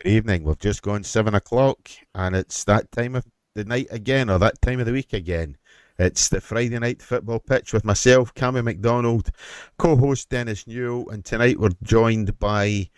Good evening. We've just gone 7 o'clock, and it's that time of the night again, or that time of the week again. It's the Friday night football pitch with myself, Cammy McDonald, co-host Dennis Newell, and tonight we're joined by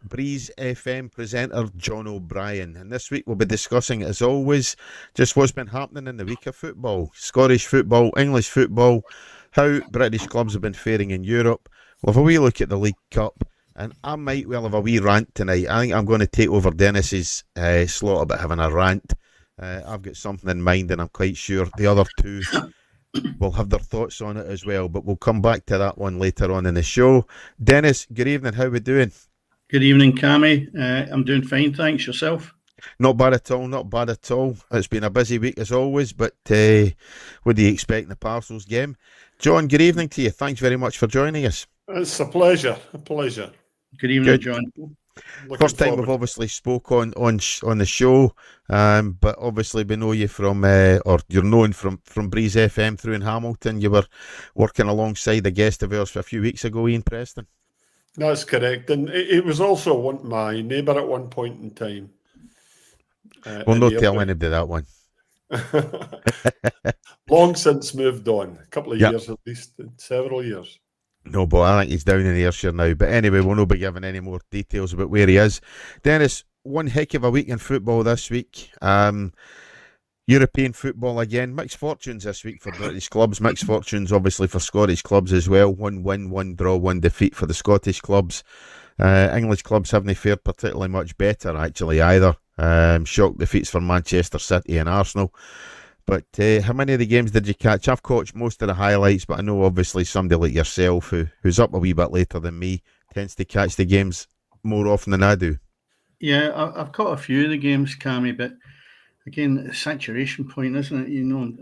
Breeze FM presenter John O'Brien. And this week we'll be discussing, as always, just what's been happening in the week of football. Scottish football, English football, how British clubs have been faring in Europe. We'll have a wee look at the League Cup. And I might well have a wee rant tonight. I think I'm going to take over Dennis's slot about having a rant. I've got something in mind, and I'm quite sure the other two will have their thoughts on it as well. But we'll come back to that one later on in the show. Dennis, good evening. How are we doing? Good evening, Cammy. I'm doing fine, thanks. Yourself? Not bad at all, not bad at all. It's been a busy week as always, but what do you expect in the Parcels game? John, good evening to you. Thanks very much for joining us. It's a pleasure, Good evening, John. First time we've obviously spoke on the show, but obviously we know you from, or you're known from Breeze FM through in Hamilton. You were working alongside a guest of ours a few weeks ago, Ian Preston. That's correct, and it was also my neighbour at one point in time. We'll not tell anybody that one. Long since moved on, a couple of years at least, several years. No, but I think he's down in Ayrshire now. But anyway, we'll not be giving any more details about where he is. Dennis, one heck of a week in football this week. European football again. Mixed fortunes this week for British clubs. Mixed fortunes, obviously, for Scottish clubs as well. 1 win, 1 draw, 1 defeat for the Scottish clubs. English clubs haven't fared particularly much better, actually, either. Shock defeats for Manchester City and Arsenal. But how many of the games did you catch? I've caught most of the highlights, but I know obviously somebody like yourself who's up a wee bit later than me tends to catch the games more often than I do. Yeah, I've caught a few of the games, Cammy, but again, the saturation point, isn't it? You know,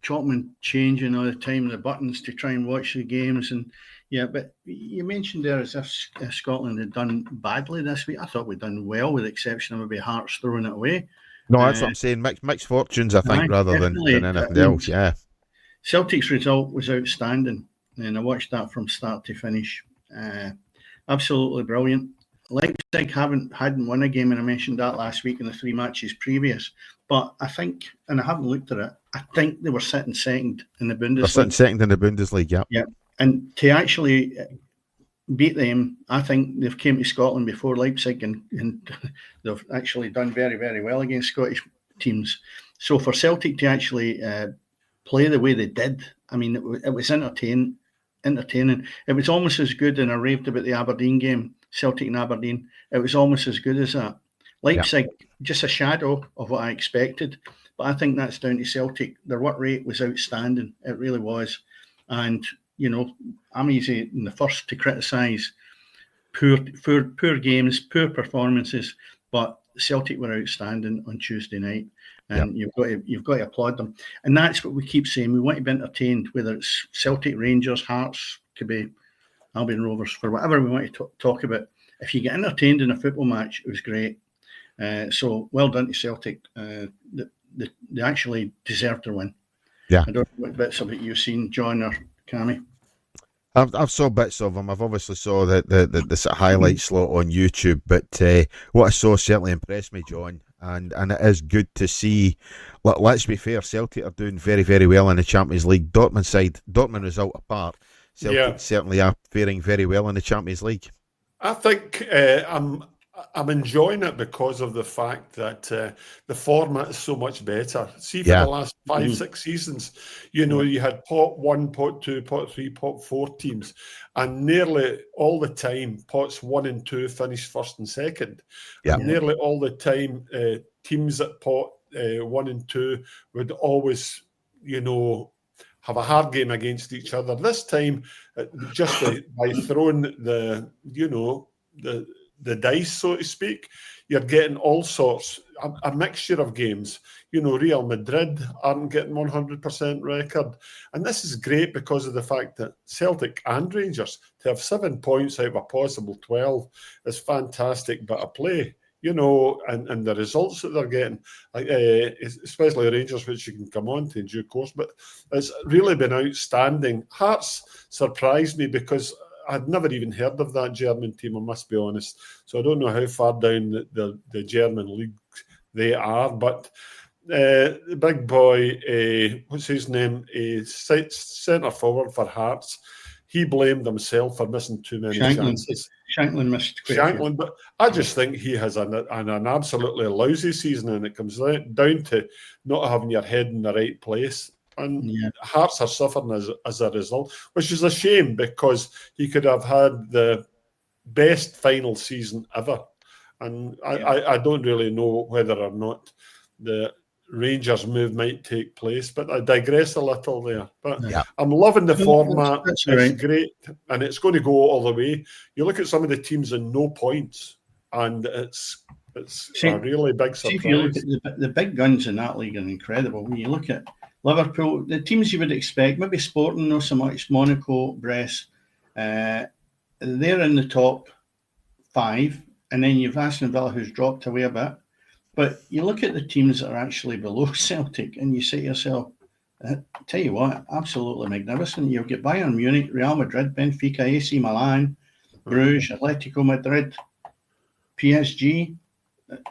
chopping and changing all the time, the buttons to try and watch the games. And yeah, but you mentioned there as if Scotland had done badly this week. I thought we'd done well, with the exception of maybe Hearts throwing it away. No, that's what I'm saying. Mixed fortunes, I think, rather than anything else. Yeah. Celtic's result was outstanding, and I watched that from start to finish. Absolutely brilliant. Leipzig hadn't won a game, and I mentioned that last week in the 3 matches previous. But I think, and I haven't looked at it, I think they were sitting second in the Bundesliga. They're sitting second in the Bundesliga, yeah. Yeah, and to actually beat them, I think they've came to Scotland before Leipzig, and they've actually done very, very well against Scottish teams. So for Celtic to actually play the way they did, I mean, it was entertaining. It was almost as good, and I raved about the Aberdeen game, Celtic and Aberdeen. It was almost as good as that. Leipzig, just a shadow of what I expected, but I think that's down to Celtic. Their work rate was outstanding. It really was. And you know, I'm easy in the first to criticise poor games, poor performances, but Celtic were outstanding on Tuesday night, and you've got to applaud them. And that's what we keep saying. We want to be entertained, whether it's Celtic, Rangers, Hearts, could be Albion Rovers, for whatever we want to talk about. If you get entertained in a football match, it was great. So well done to Celtic. They actually deserved their win. Yeah. I don't know what bits of it you've seen, John or Cammy. I've saw bits of them. I've obviously saw the sort of highlight slot on YouTube, but what I saw certainly impressed me, John, and it is good to see. Let's be fair, Celtic are doing very, very well in the Champions League. Dortmund result apart, Celtic certainly are faring very well in the Champions League. I think I'm enjoying it because of the fact that the format is so much better. See, for the last 5-6 seasons, you know, you had pot 1, pot 2, pot 3, pot 4 teams, and nearly all the time, pots 1 and 2 finished first and second. Yeah. And nearly all the time, teams at pot 1 and 2 would always, you know, have a hard game against each other. This time, just by throwing the dice, so to speak, you're getting all sorts, a mixture of games. You know, Real Madrid aren't getting 100% record. And this is great because of the fact that Celtic and Rangers, to have 7 points out of a possible 12 is fantastic bit of play. You know, and the results that they're getting, especially Rangers, which you can come on to in due course, but it's really been outstanding. Hearts surprised me because I'd never even heard of that German team, I must be honest. So I don't know how far down the German league they are, but the big boy, what's his name? Centre forward for Hearts. He blamed himself for missing too many chances. Shankland missed quite a few. But I just think he has an absolutely lousy season, and it comes down to not having your head in the right place. And Hearts are suffering as a result, which is a shame because he could have had the best final season ever. And I don't really know whether or not the Rangers move might take place, but I digress a little there. But I'm loving the format. It's great, and it's going to go all the way. You look at some of the teams in no points, and it's a really big surprise. If you look at the big guns in that league are incredible. When you look at Liverpool, the teams you would expect, maybe Sporting, not so much, Monaco, Brest, they're in the top 5, and then you've Aston Villa, who's dropped away a bit. But you look at the teams that are actually below Celtic and you say to yourself, tell you what, absolutely magnificent. You've got Bayern Munich, Real Madrid, Benfica, AC Milan, Bruges, Atletico Madrid, PSG.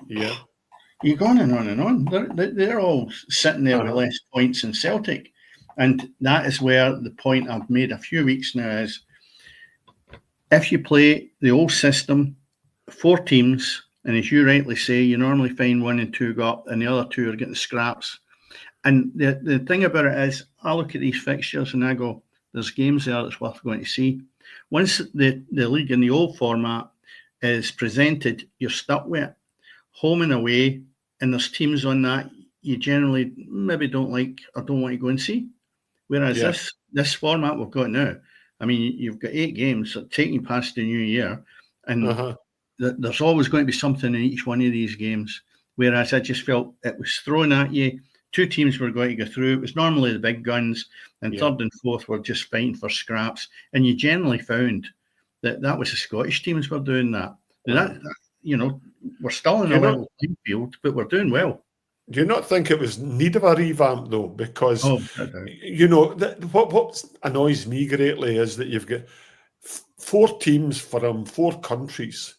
Yeah. You go on and on and on. They're all sitting there with less points than Celtic. And that is where the point I've made a few weeks now is, if you play the old system, 4 teams, and as you rightly say, you normally find 1 and 2 go up and the other 2 are getting scraps. And the thing about it is, I look at these fixtures and I go, there's games there that's worth going to see. Once the league in the old format is presented, you're stuck with it. Home and away, and there's teams on that you generally maybe don't like or don't want to go and see. Whereas this format we've got now, I mean, you've got 8 games that take you past the new year, and there's always going to be something in each one of these games. Whereas I just felt it was thrown at you. 2 teams were going to go through. It was normally the big guns, and third and fourth were just fighting for scraps. And you generally found that was the Scottish teams were doing that. We're still in a level playing field, but we're doing well. Do you not think it was need of a revamp though? Because what annoys me greatly is that you've got 4 teams from 4 countries.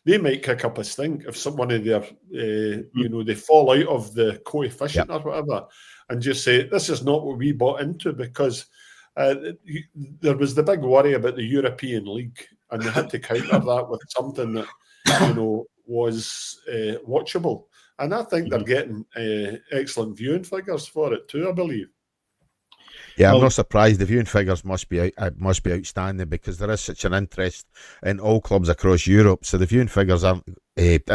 They might kick up a stink if one of their, they fall out of the coefficient or whatever, and just say, this is not what we bought into, because there was the big worry about the European League, and they had to counter that with something that, was watchable. And I think they're getting excellent viewing figures for it too, I believe. Yeah, I'm not surprised. The viewing figures must be outstanding, because there is such an interest in all clubs across Europe. So the viewing figures aren't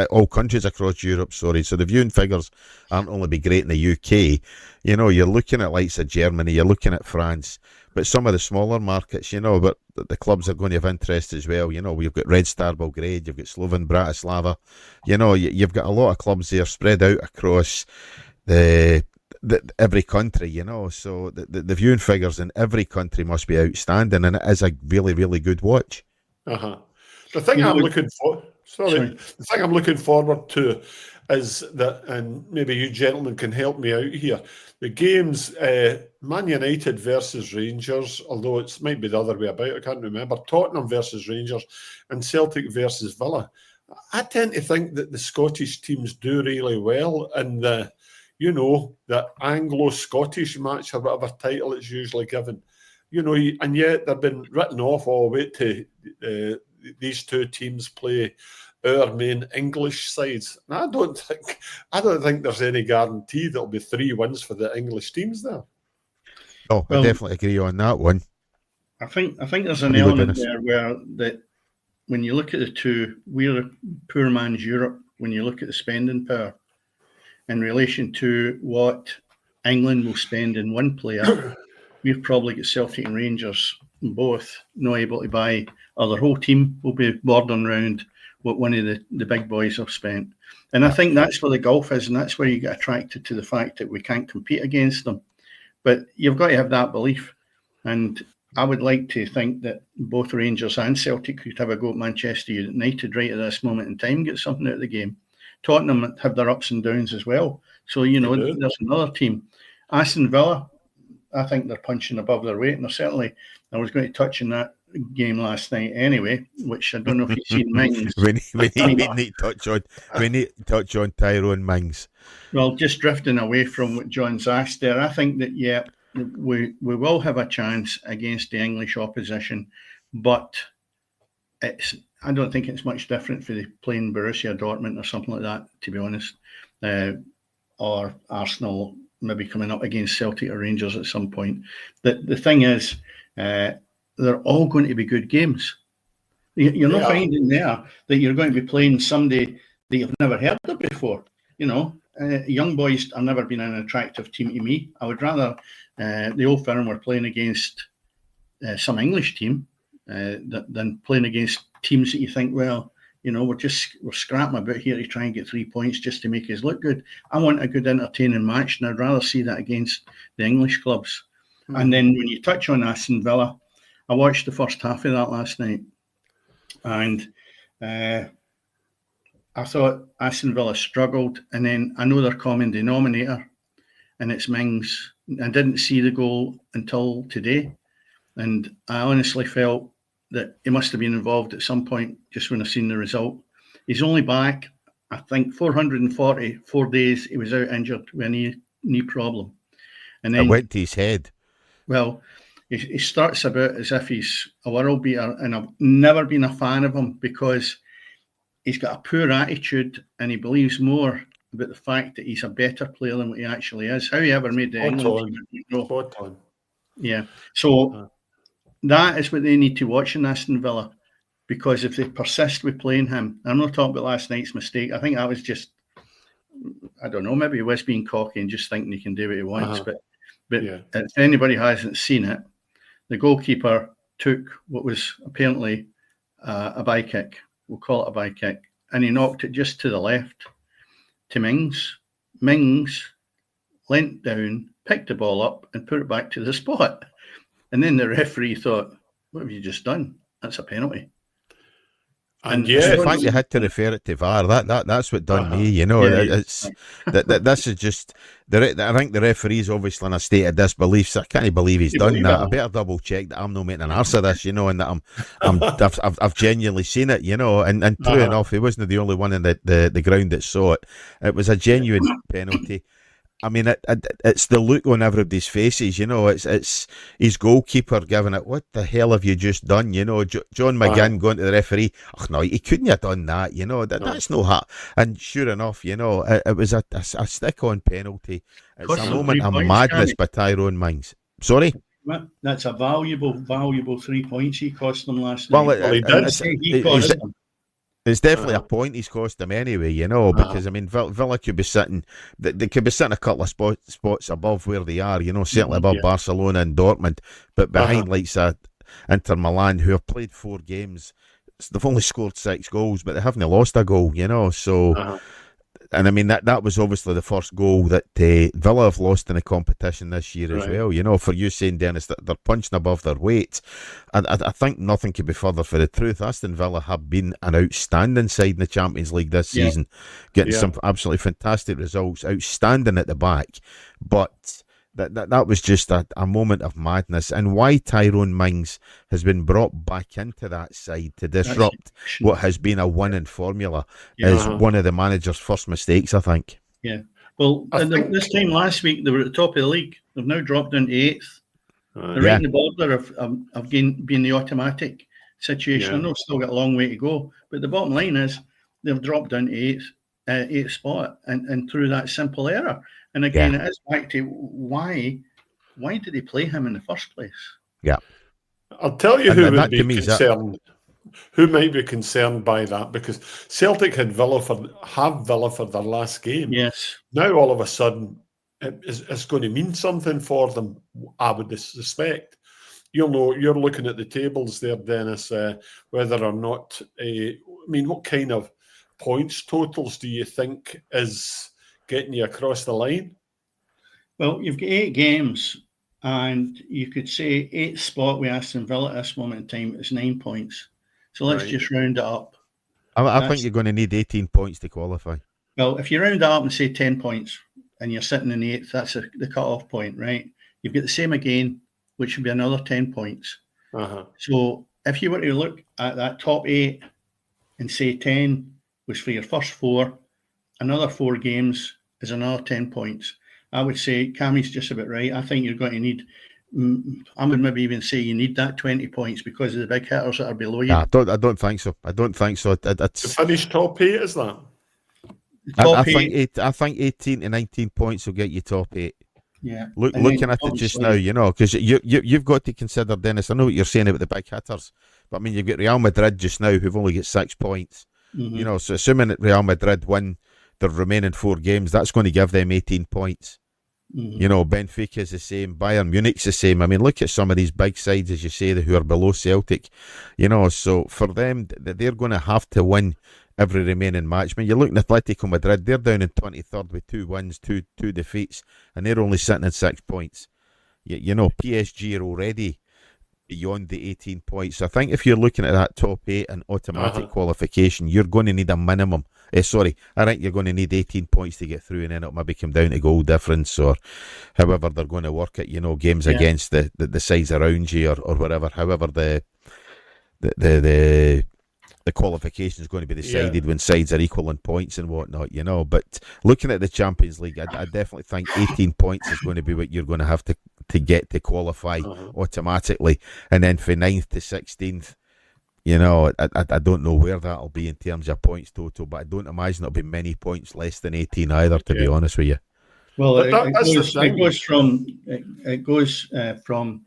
all countries across Europe. Sorry, so the viewing figures aren't only be great in the UK. You're looking at likes of Germany, you're looking at France, but some of the smaller markets, but the clubs are going to have interest as well. We've got Red Star Belgrade, you've got Slovan Bratislava. You've got a lot of clubs there spread out across every country, so the viewing figures in every country must be outstanding, and it is a really, really good watch. The thing I'm looking forward to is that, and maybe you gentlemen can help me out here, the games, Man United versus Rangers, although it might be the other way about, I can't remember, Tottenham versus Rangers and Celtic versus Villa. I tend to think that the Scottish teams do really well in the Anglo-Scottish match, or whatever title it's usually given, and yet they've been written off. Wait to these 2 teams play our main English sides. And I don't think there's any guarantee there'll be 3 wins for the English teams there. Oh, I definitely agree on that one. I think there's an element there where that when you look at the 2, we're a poor man's Europe. When you look at the spending power in relation to what England will spend in one player, we've probably got Celtic and Rangers both not able to buy, or their whole team will be bordering around what one of the big boys have spent. And I think that's where the gulf is, and that's where you get attracted to the fact that we can't compete against them. But you've got to have that belief. And I would like to think that both Rangers and Celtic could have a go at Manchester United right at this moment in time, get something out of the game. Tottenham have their ups and downs as well. So, there's another team. Aston Villa, I think they're punching above their weight. And certainly, I was going to touch on that game last night anyway, which I don't know if you've seen Mings. we need to touch on Tyrone Mings. Well, just drifting away from what John's asked there, I think that, yeah, we will have a chance against the English opposition, but I don't think it's much different for playing Borussia Dortmund or something like that, to be honest, or Arsenal maybe coming up against Celtic or Rangers at some point. The thing is, they're all going to be good games. You're not finding there that you're going to be playing somebody that you've never heard of before. You know, young boys have never been an attractive team to me. I would rather the Old Firm were playing against some English team than playing against teams that you think, well, you know, we're scrapping about here to try and get 3 points just to make us look good. I want a good, entertaining match, and I'd rather see that against the English clubs. Mm. And then when you touch on Aston Villa, I watched the first half of that last night, and I thought Aston Villa struggled, and then I know their common denominator, and it's Mings. I didn't see the goal until today, and I honestly felt that he must have been involved at some point just when I seen the result. He's only back, I think, 444 days. He was out injured with a knee problem. And then it went to his head. Well, he starts about as if he's a world beater, and I've never been a fan of him because he's got a poor attitude and he believes more about the fact that he's a better player than what he actually is. How he ever made the England team, yeah. So that is what they need to watch in Aston Villa, because if they persist with playing him, I'm not talking about last night's mistake. I think that was just, I don't know, maybe he was being cocky and just thinking he can do what he wants. But if anybody hasn't seen it, the goalkeeper took what was apparently a by kick. We'll call it a by kick, and he knocked it just to the left to Mings. Mings leant down, picked the ball up, and put it back to the spot. And then the referee thought, "What have you just done? That's a penalty." And the fact you had to refer it to VAR, that's what done me. You know, it's this is just. I think the referee's obviously in a state of disbelief. So I can't believe he's done that. I better double check that I'm not making an arse of this, you know, and that I've genuinely seen it, you know. And true enough, he wasn't the only one in the ground that saw it. It was a genuine penalty. I mean, it's the look on everybody's faces, you know. It's his goalkeeper giving it. What the hell have you just done? You know, John McGinn going to the referee. Oh no, he couldn't have done that. You know, that's no hat. And sure enough, you know, it was a stick-on penalty. It's a moment of madness by Tyrone Mings. Sorry. That's a valuable 3 points he cost them last night. Well, he did. It's definitely a point he's cost them anyway, you know, because I mean, Villa could be sitting, they could be sitting a couple of spots above where they are, you know, certainly above Barcelona and Dortmund, but behind like Inter Milan, who have played 4 games. They've only scored 6 goals, but they haven't lost a goal, you know. So, and I mean that was obviously the first goal that Villa have lost in the competition this year as well. You know, for you saying, Dennis, that they're punching above their weight, and I think nothing could be further for the truth. Aston Villa have been an outstanding side in the Champions League this season, getting some absolutely fantastic results, outstanding at the back, but. That was just a moment of madness, and why Tyrone Mings has been brought back into that side to disrupt what has been a winning formula is one of the manager's first mistakes, I think. Yeah. Well, this time last week they were at the top of the league. They've now dropped down to 8th. They're right in the border of being the automatic situation. I know it's still got a long way to go, but the bottom line is they've dropped down to 8th spot, and through that simple error. And again, it is back to why did they play him in the first place? Yeah. I'll tell you who would be concerned. Who might be concerned by that, because Celtic have Villa for their last game. Yes. Now all of a sudden it's going to mean something for them, I would suspect. You'll know, you're looking at the tables there, Dennis, whether or not what kind of points totals do you think is getting you across the line? Well, you've got 8 games, and you could say 8th spot with Aston Villa at this moment in time is 9 points. So let's just round it up. I think you're going to need 18 points to qualify. Well, if you round it up and say 10 points, and you're sitting in 8th, that's the cut-off point, right? You've got the same again, which would be another 10 points. So if you were to look at that top 8 and say 10 was for your first 4, another 4 games is another 10 points. I would say Cammy's just about right. I think you're going to need, I would maybe even say you need that 20 points because of the big hitters that are below you. I don't think so. I don't think so. To finish top 8, is that? I think 18 to 19 points will get you top 8. Yeah. Looking at it just now, because you've got to consider, Dennis, I know what you're saying about the big hitters, but I mean, you've got Real Madrid just now who've only got 6 points. Mm-hmm. So assuming that Real Madrid win their remaining 4 games, that's going to give them 18 points. Mm-hmm. Benfica's the same, Bayern Munich's the same. I mean, look at some of these big sides, as you say, who are below Celtic. So for them, they're going to have to win every remaining match. I mean, you're looking at Atletico Madrid, they're down in 23rd with 2 wins, two defeats, and they're only sitting at 6 points. PSG are already beyond the 18 points. So I think if you're looking at that top 8 and automatic qualification, you're going to need a minimum. I think you're going to need 18 points to get through, and then it'll maybe come down to goal difference or however they're going to work it, games against the sides around you or whatever, however the qualification is going to be decided when sides are equal in points and whatnot, But looking at the Champions League, I definitely think 18 points is going to be what you're going to have to get to qualify automatically. And then for 9th to 16th, I don't know where that'll be in terms of points total, but I don't imagine it'll be many points less than 18 either, to be honest with you. Well, it goes from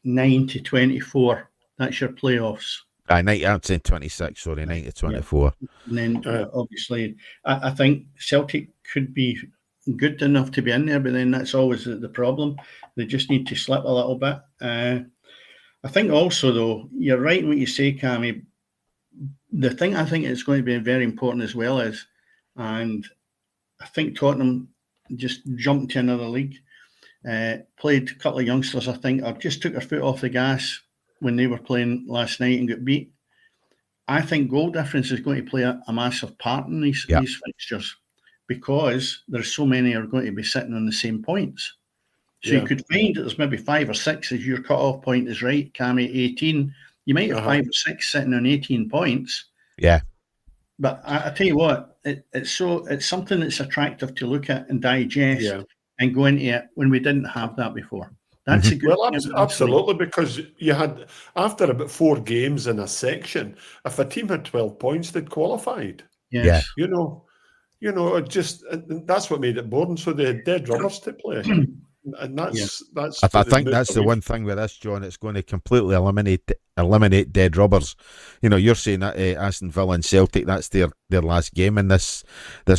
9 to 24. That's your playoffs. I'm saying 26, 9 to 24. Yeah. And then obviously, I think Celtic could be good enough to be in there, but then that's always the problem. They just need to slip a little bit. I think also, though, you're right in what you say, Cammy. The thing I think is going to be very important as well is, and I think Tottenham just jumped to another league, played a couple of youngsters, I think, or just took their foot off the gas when they were playing last night and got beat. I think goal difference is going to play a massive part in these fixtures because there's so many are going to be sitting on the same points. So you could find that there's maybe 5 or 6 as your cut-off point is right, Cammy, 18. You might have 5 or 6 sitting on 18 points. Yeah. But I tell you what, it's something that's attractive to look at and digest and go into it when we didn't have that before. That's a good thing. Absolutely, because you had, after about 4 games in a section, if a team had 12 points, they'd qualified. Yes. It just, that's what made it boring. So they had dead rubbers to play. And that's. I think that's the one thing with this, John. It's going to completely eliminate dead rubbers. You're saying that Aston Villa and Celtic, that's their last game in this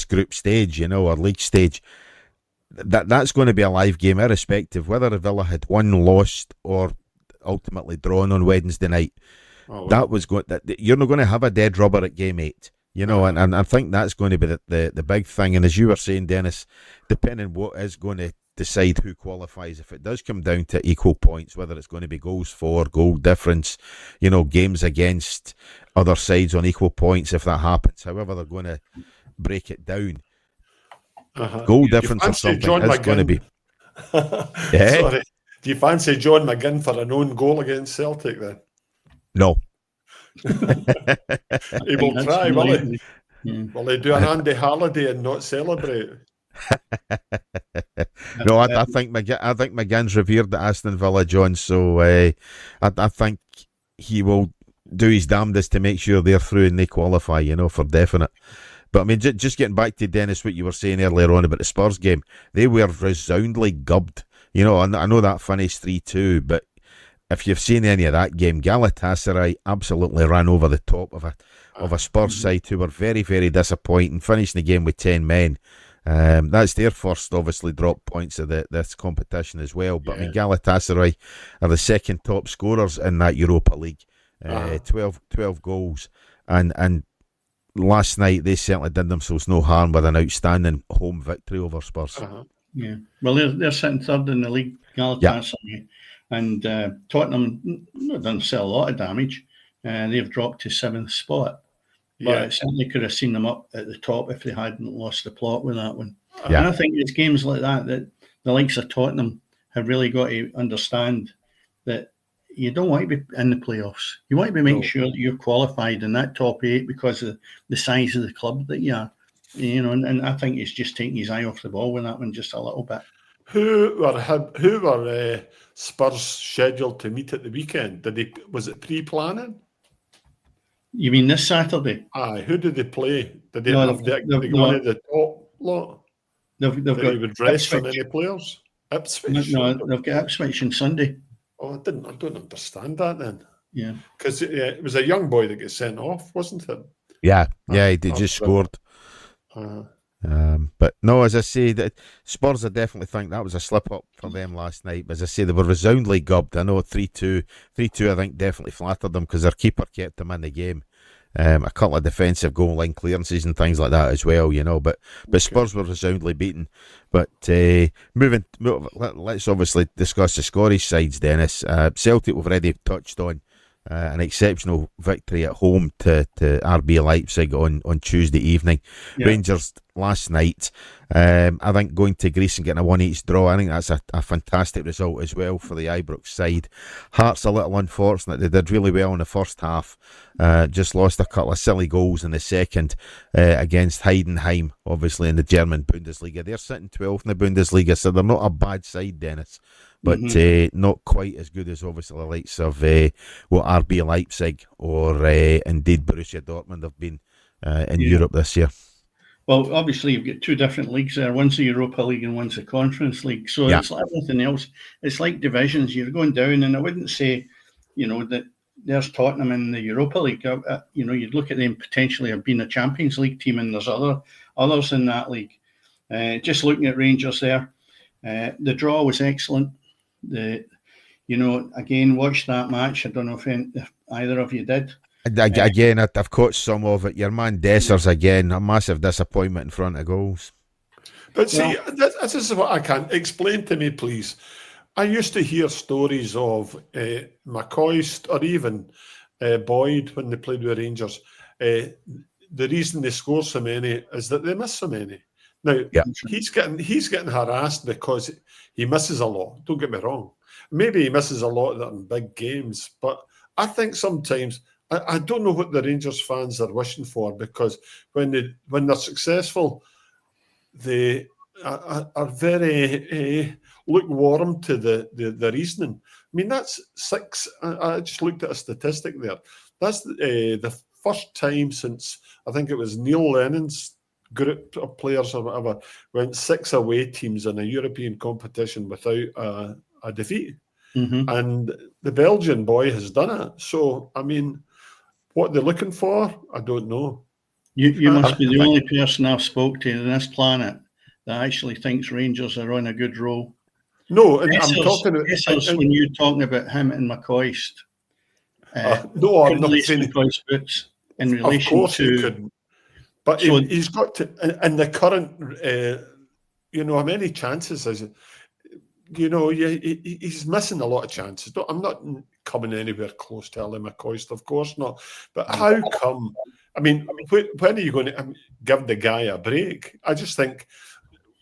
group stage, or league stage. That's going to be a live game, irrespective whether Villa had won, lost, or ultimately drawn on Wednesday night. You're not going to have a dead rubber at game 8. And I think that's going to be the big thing. And as you were saying, Dennis, depending what is going to decide who qualifies, if it does come down to equal points, whether it's going to be goals for, goal difference, games against other sides on equal points, if that happens, however they're going to break it down, goal difference or something is going to be. Sorry, do you fancy John McGinn for an own goal against Celtic then? No. He will try, will he? Yeah. Will he do an Andy Halliday and not celebrate? No, I think McGinn's revered at Aston Villa, John. So I think he will do his damnedest to make sure they're through and they qualify. For definite. But I mean, just getting back to Dennis, what you were saying earlier on about the Spurs game, they were resoundingly gubbed. I know that finished 3-2, but if you've seen any of that game, Galatasaray absolutely ran over the top of a Spurs side who were very, very disappointing, finishing the game with 10 men. That's their first, obviously, drop points of this competition as well. But I mean, Galatasaray are the second top scorers in that Europa League, 12 goals. And last night, they certainly did themselves no harm with an outstanding home victory over Spurs. Yeah, well, they're sitting third in the league, Galatasaray. And Tottenham done themselves a lot of damage. They've dropped to 7th spot. But it certainly could have seen them up at the top if they hadn't lost the plot with that one. And I think it's games like that the likes of Tottenham have really got to understand that you don't want to be in the playoffs. You want to be making sure that you're qualified in that top 8 because of the size of the club that you are. And I think he's just taking his eye off the ball with that one just a little bit. Who were Spurs scheduled to meet at the weekend? Was it pre-planning? You mean this Saturday? Aye. Who did they play? Did they have one of the top lot? They've got he would rest Ipswich. on any players. Ipswich. No, they've got Ipswich on Sunday. Oh, I don't understand that then. Yeah, because it was a young boy that got sent off, wasn't it? Yeah, he just scored. But no, as I say, that Spurs, I definitely think that was a slip up for them last night. But as I say, they were resoundly gubbed. I know 3-2, I think definitely flattered them because their keeper kept them in the game. A couple of defensive goal line clearances and things like that as well, But Spurs were resoundly beaten. But let's obviously discuss the Scottish sides, Dennis. Celtic we've already touched on. An exceptional victory at home to RB Leipzig on Tuesday evening. Yeah. Rangers last night, I think going to Greece and getting a 1-1 draw, I think that's a fantastic result as well for the Ibrox side. Hearts a little unfortunate. They did really well in the first half, just lost a couple of silly goals in the second against Heidenheim, obviously in the German Bundesliga. They're sitting 12th in the Bundesliga, so they're not a bad side, Dennis. But not quite as good as obviously the likes of RB Leipzig or indeed Borussia Dortmund have been in Europe this year. Well, obviously you've got two different leagues there. One's the Europa League and one's the Conference League. So it's like everything else. It's like divisions. You're going down, and I wouldn't say, that there's Tottenham in the Europa League. You'd look at them potentially have been a Champions League team, and there's others in that league. Just looking at Rangers there, the draw was excellent. Again, watched that match. I don't know if either of you did. Again, I've caught some of it. Your man Dessers again, a massive disappointment in front of goals. But see, this is what I can't explain to me, please. I used to hear stories of McCoist or even Boyd when they played with Rangers. The reason they score so many is that they miss so many. Now he's getting harassed because he misses a lot. Don't get me wrong. Maybe he misses a lot of that in big games, but I think sometimes I don't know what the Rangers fans are wishing for, because when they're successful, they are very lukewarm to the reasoning. I mean, that's 6. I just looked at a statistic there. That's the first time since I think it was Neil Lennon's group of players or whatever went 6 away teams in a European competition without a defeat. And the Belgian boy has done it. So, I mean, what they're looking for, I don't know. You must be the only person I've spoke to on this planet that actually thinks Rangers are on a good roll. No, and I'm talking about... when you're talking about him and McCoist. No, I'm not saying... McCoist boots in relation of course to... he couldn't. But he's got to... In the current... how many chances is it? He's missing a lot of chances. I'm not coming anywhere close to Ali McCoist, of course not. But how come? I mean, when are you going to give the guy a break? I just think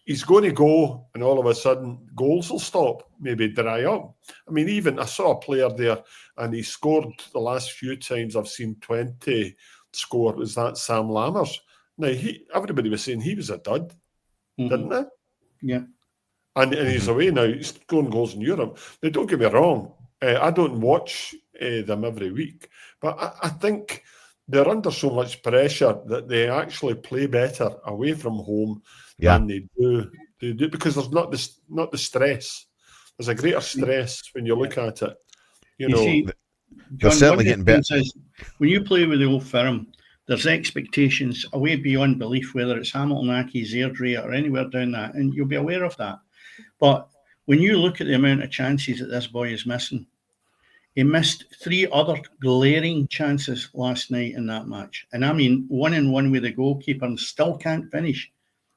he's going to go, and all of a sudden goals will stop, maybe dry up. I mean, even I saw a player there, and he scored the last few times I've seen 20 score. Was that Sam Lammers? Now everybody was saying he was a dud, didn't they? Yeah. And he's away now. He's scoring goals in Europe. Now, don't get me wrong. I don't watch them every week. But I think they're under so much pressure that they actually play better away from home than they do. They do, because there's not the stress. There's a greater stress when you look at it. You see, they're certainly getting better. When you play with the Old Firm, there's expectations away beyond belief, whether it's Hamilton Accies, Airdrie, or anywhere down that, and you'll be aware of that. But when you look at the amount of chances that this boy is missing, he missed 3 other glaring chances last night in that match. And I mean, 1-on-1 with the goalkeeper and still can't finish.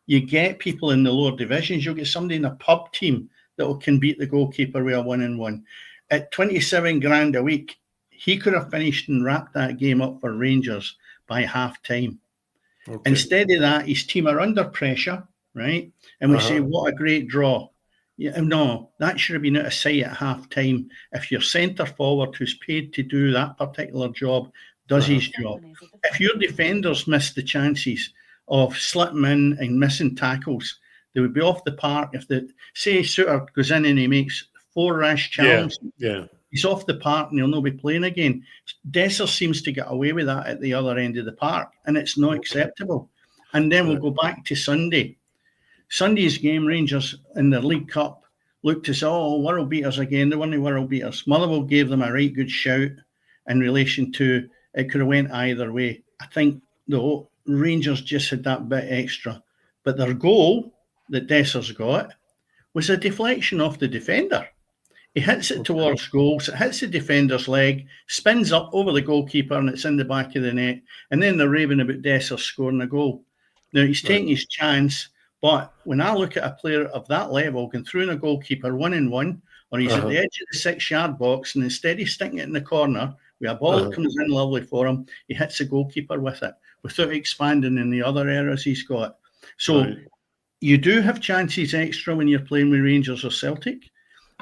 You get people in the lower divisions. You'll get somebody in a pub team that can beat the goalkeeper with a 1-on-1. At 27 grand a week, he could have finished and wrapped that game up for Rangers by half time. Okay. Instead of that, his team are under pressure, right? And we say, what a great draw. No, that should have been out of sight at half time. If your centre forward, who's paid to do that particular job, does his job. If your defenders miss the chances of slipping in and missing tackles, they would be off the park. If say Suter goes in and he makes 4 rash challenges, he's off the park and he'll not be playing again. Dessers seems to get away with that at the other end of the park, and it's not acceptable. And then we'll go back to Sunday. Sunday's game, Rangers in the League Cup looked as world beaters again. They weren't world beaters. Motherwell gave them a right good shout in relation to it could have went either way. I think the Rangers just had that bit extra. But their goal that Dessers got was a deflection off the defender. He hits it towards goals, it hits the defender's leg, spins up over the goalkeeper, and it's in the back of the net. And then they're raving about Dessers scoring a goal. Now, he's taking his chance. But when I look at a player of that level going through in a goalkeeper 1-on-1, or he's at the edge of the 6-yard box, and instead of sticking it in the corner with a ball that comes in lovely for him, he hits the goalkeeper with it without expanding in the other areas he's got. So you do have chances extra when you're playing with Rangers or Celtic.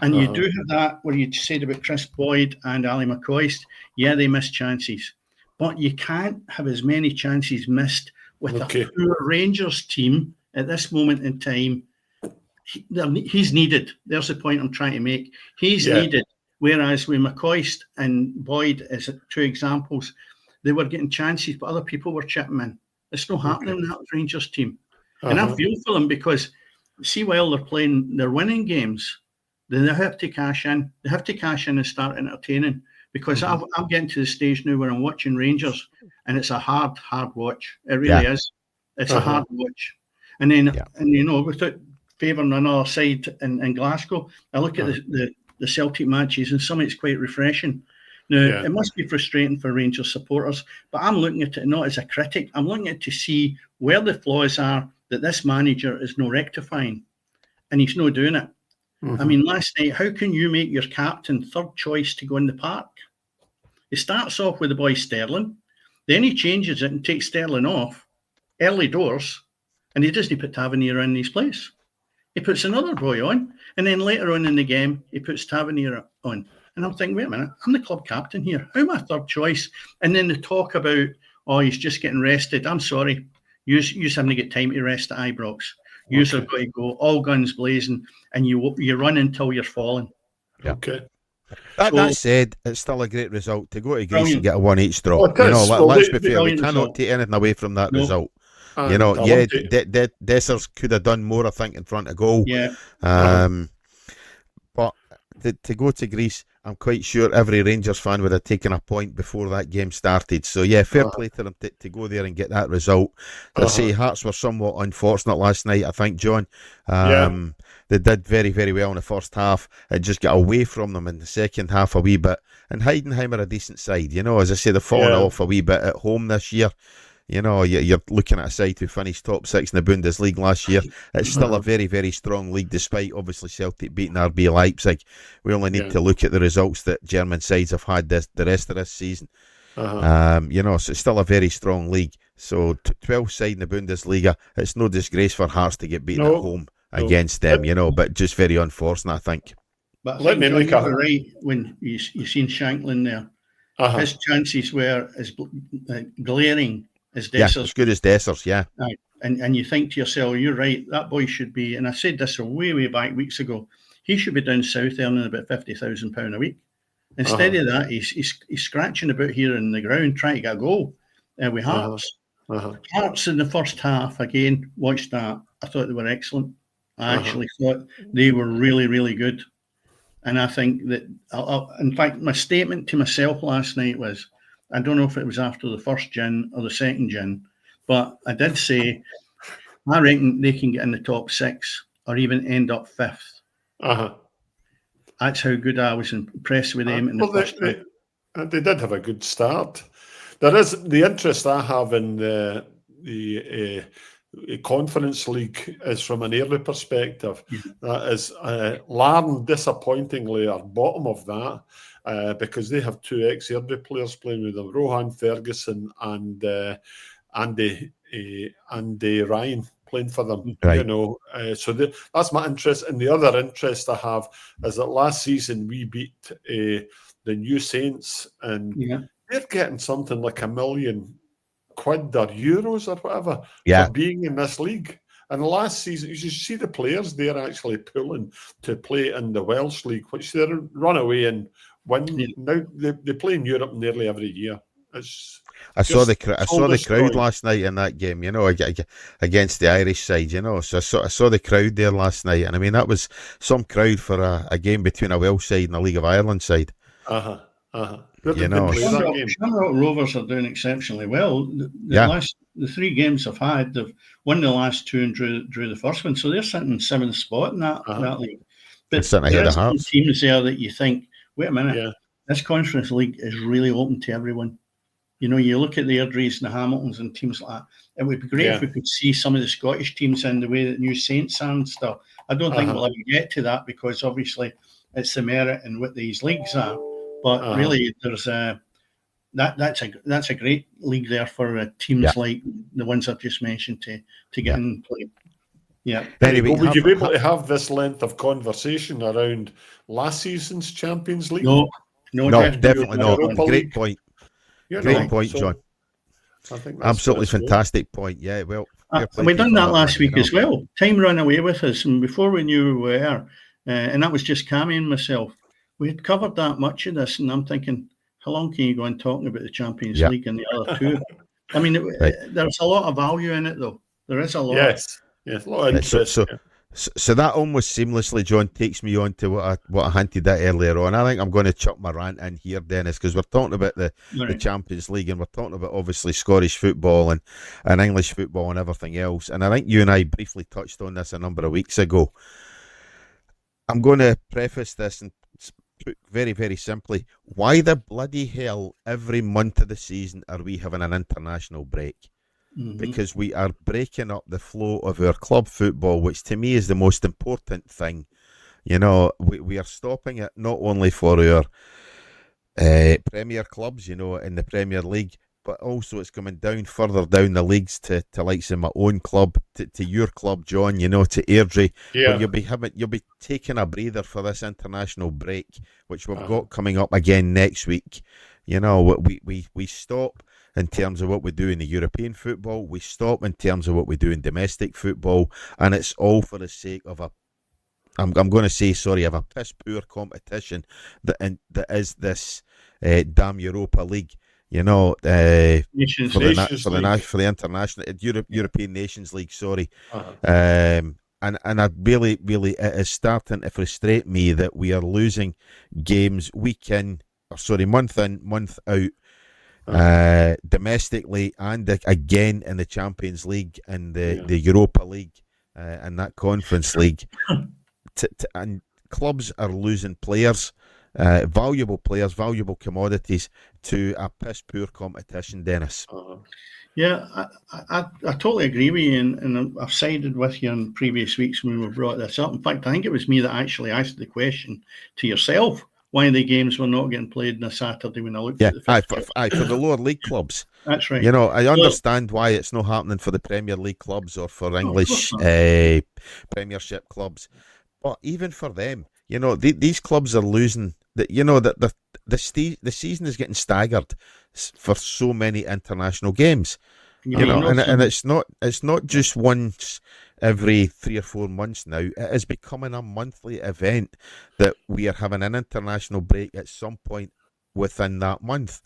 And you do have that where you said about Chris Boyd and Ali McCoist. Yeah, they miss chances. But you can't have as many chances missed with a poor Rangers team at this moment in time. He's needed. There's the point I'm trying to make. He's needed. Whereas with McCoist and Boyd as 2 examples, they were getting chances, but other people were chipping in. It's not happening in that Rangers team. And I feel for them because, see, while they're winning games, then they have to cash in. They have to cash in and start entertaining. Because I'm getting to the stage now where I'm watching Rangers, and it's a hard watch. It really is. It's a hard watch. And then, without favouring another side in Glasgow, I look at the Celtic matches, and some of it's quite refreshing. Now, it must be frustrating for Rangers supporters, but I'm looking at it not as a critic. I'm looking at it to see where the flaws are that this manager is no rectifying, and he's no doing it. I mean, last night, how can you make your captain third choice to go in the park? He starts off with the boy Sterling, then he changes it and takes Sterling off early doors, and he doesn't put Tavernier in his place. He puts another boy on, and then later on in the game, he puts Tavernier on. And I'm thinking, wait a minute, I'm the club captain here. How am I third choice? And then they talk about, he's just getting rested. I'm sorry. You haven't got time to rest at Ibrox. You've got to go all guns blazing, and you run until you're falling. Yeah. Okay. That said, it's still a great result to go to Greece and get a 1-each draw. Let's be fair, we cannot take anything away from that result. Dessers could have done more, I think, in front of goal. Yeah. But to go to Greece, I'm quite sure every Rangers fan would have taken a point before that game started. So, fair play to them to go there and get that result. I say Hearts were somewhat unfortunate last night, I think, John. They did very, very well in the first half. It just got away from them in the second half a wee bit. And Heidenheim are a decent side. As I say, they've fallen off a wee bit at home this year. You're looking at a side who finished top 6 in the Bundesliga last year. It's still a very, very strong league, despite obviously Celtic beating RB Leipzig. We only need to look at the results that German sides have had the rest of this season. So it's still a very strong league. So 12th side in the Bundesliga, it's no disgrace for Hearts to get beaten at home against them, but just very unfortunate, I think. But I think you're right when you seen Shanklin there. His chances were as glaring as Dessers. Yeah, as good as Dessers, yeah. And you think to yourself, you're right, that boy should be, and I said this way back weeks ago, he should be down south earning about £50,000 a week. Instead of that, he's scratching about here in the ground trying to get a goal with Hearts. Hearts in the first half, again, watched that. I thought they were excellent. I actually thought they were really, really good. And I think that, in fact, my statement to myself last night was, I don't know if it was after the first gin or the second gin, but I did say, I reckon they can get in the top 6 or even end up 5th. That's how good I was impressed with them in the first half. They did have a good start. There is the interest I have in the Conference League is from an early perspective. That is Larne disappointingly are bottom of that because they have 2 ex-Airdrie players playing with them, Rohan Ferguson and Andy Ryan playing for them. Right. You know, so that's my interest. And the other interest I have is that last season we beat the New Saints, and they're getting something like £1 million or euros or whatever for being in this league. And last season, you see the players they're actually pulling to play in the Welsh League, which they run away and win. Now they play in Europe nearly every year. I saw the crowd last night in that game, you know, against the Irish side, you know. So I saw the crowd there last night, and I mean that was some crowd for a game between a Welsh side and a League of Ireland side. You know, Shamrock Rovers are doing exceptionally well. The 3 games they've had, they've won the last 2 and drew the first one, so they're sitting in 7th spot in that league. But there are some teams there that you think, wait a minute, this Conference League is really open to everyone. You know, you look at the Airdries and the Hamiltons and teams like that. It would be great if we could see some of the Scottish teams in the way that New Saints are and stuff. I don't think we'll ever get to that because obviously it's the merit in what these leagues are. But really, there's that's a great league there for teams like the ones I've just mentioned to get in play. Yeah. Anyway, would you be able to have this length of conversation around last season's Champions League? No, definitely not. Great point. Great point, John. I think absolutely fantastic point. Yeah, well, we done that last week as well. Time ran away with us, and before we knew who we were, and that was just Cammy and myself. We had covered that much of this, and I'm thinking, how long can you go on talking about the Champions League and the other two? I mean, there's a lot of value in it, though. There is a lot. Yes, a lot of interest. So that almost seamlessly, John, takes me on to what I hinted at earlier on. I think I'm going to chuck my rant in here, Dennis, because we're talking about the Champions League and we're talking about obviously Scottish football and English football and everything else. And I think you and I briefly touched on this a number of weeks ago. I'm going to preface this and put very, very simply, why the bloody hell every month of the season are we having an international break? Because we are breaking up the flow of our club football, which to me is the most important thing. You know, we are stopping it not only for our Premier clubs, you know, in the Premier League, but also it's coming down further down the leagues to likes of my own club, to your club, John, you know, to Airdrie. Yeah. You'll be taking a breather for this international break, which we've got coming up again next week. You know, we stop in terms of what we do in the European football, we stop in terms of what we do in domestic football, and it's all for the sake of I'm going to say, of a piss poor competition that is this damn Europa League. You know, for the international European Nations League. Sorry, and I really it is starting to frustrate me that we are losing games month in, month out. Domestically and again in the Champions League and the Europa League and that Conference League, and clubs are losing players, valuable commodities to a piss poor competition, Dennis. Yeah, I totally agree with you, and I've sided with you in previous weeks when we brought this up. In fact, I think it was me that actually asked the question to yourself. Why the games were not getting played on a Saturday when I looked at the fixture. For the lower league clubs. That's right. You know, I understand why it's not happening for the Premier League clubs or for English Premiership clubs, but even for them, you know, these clubs are losing. You know that the season is getting staggered for so many international games. You know, and it's not just once every 3 or 4 months now. It is becoming a monthly event that we are having an international break at some point within that month.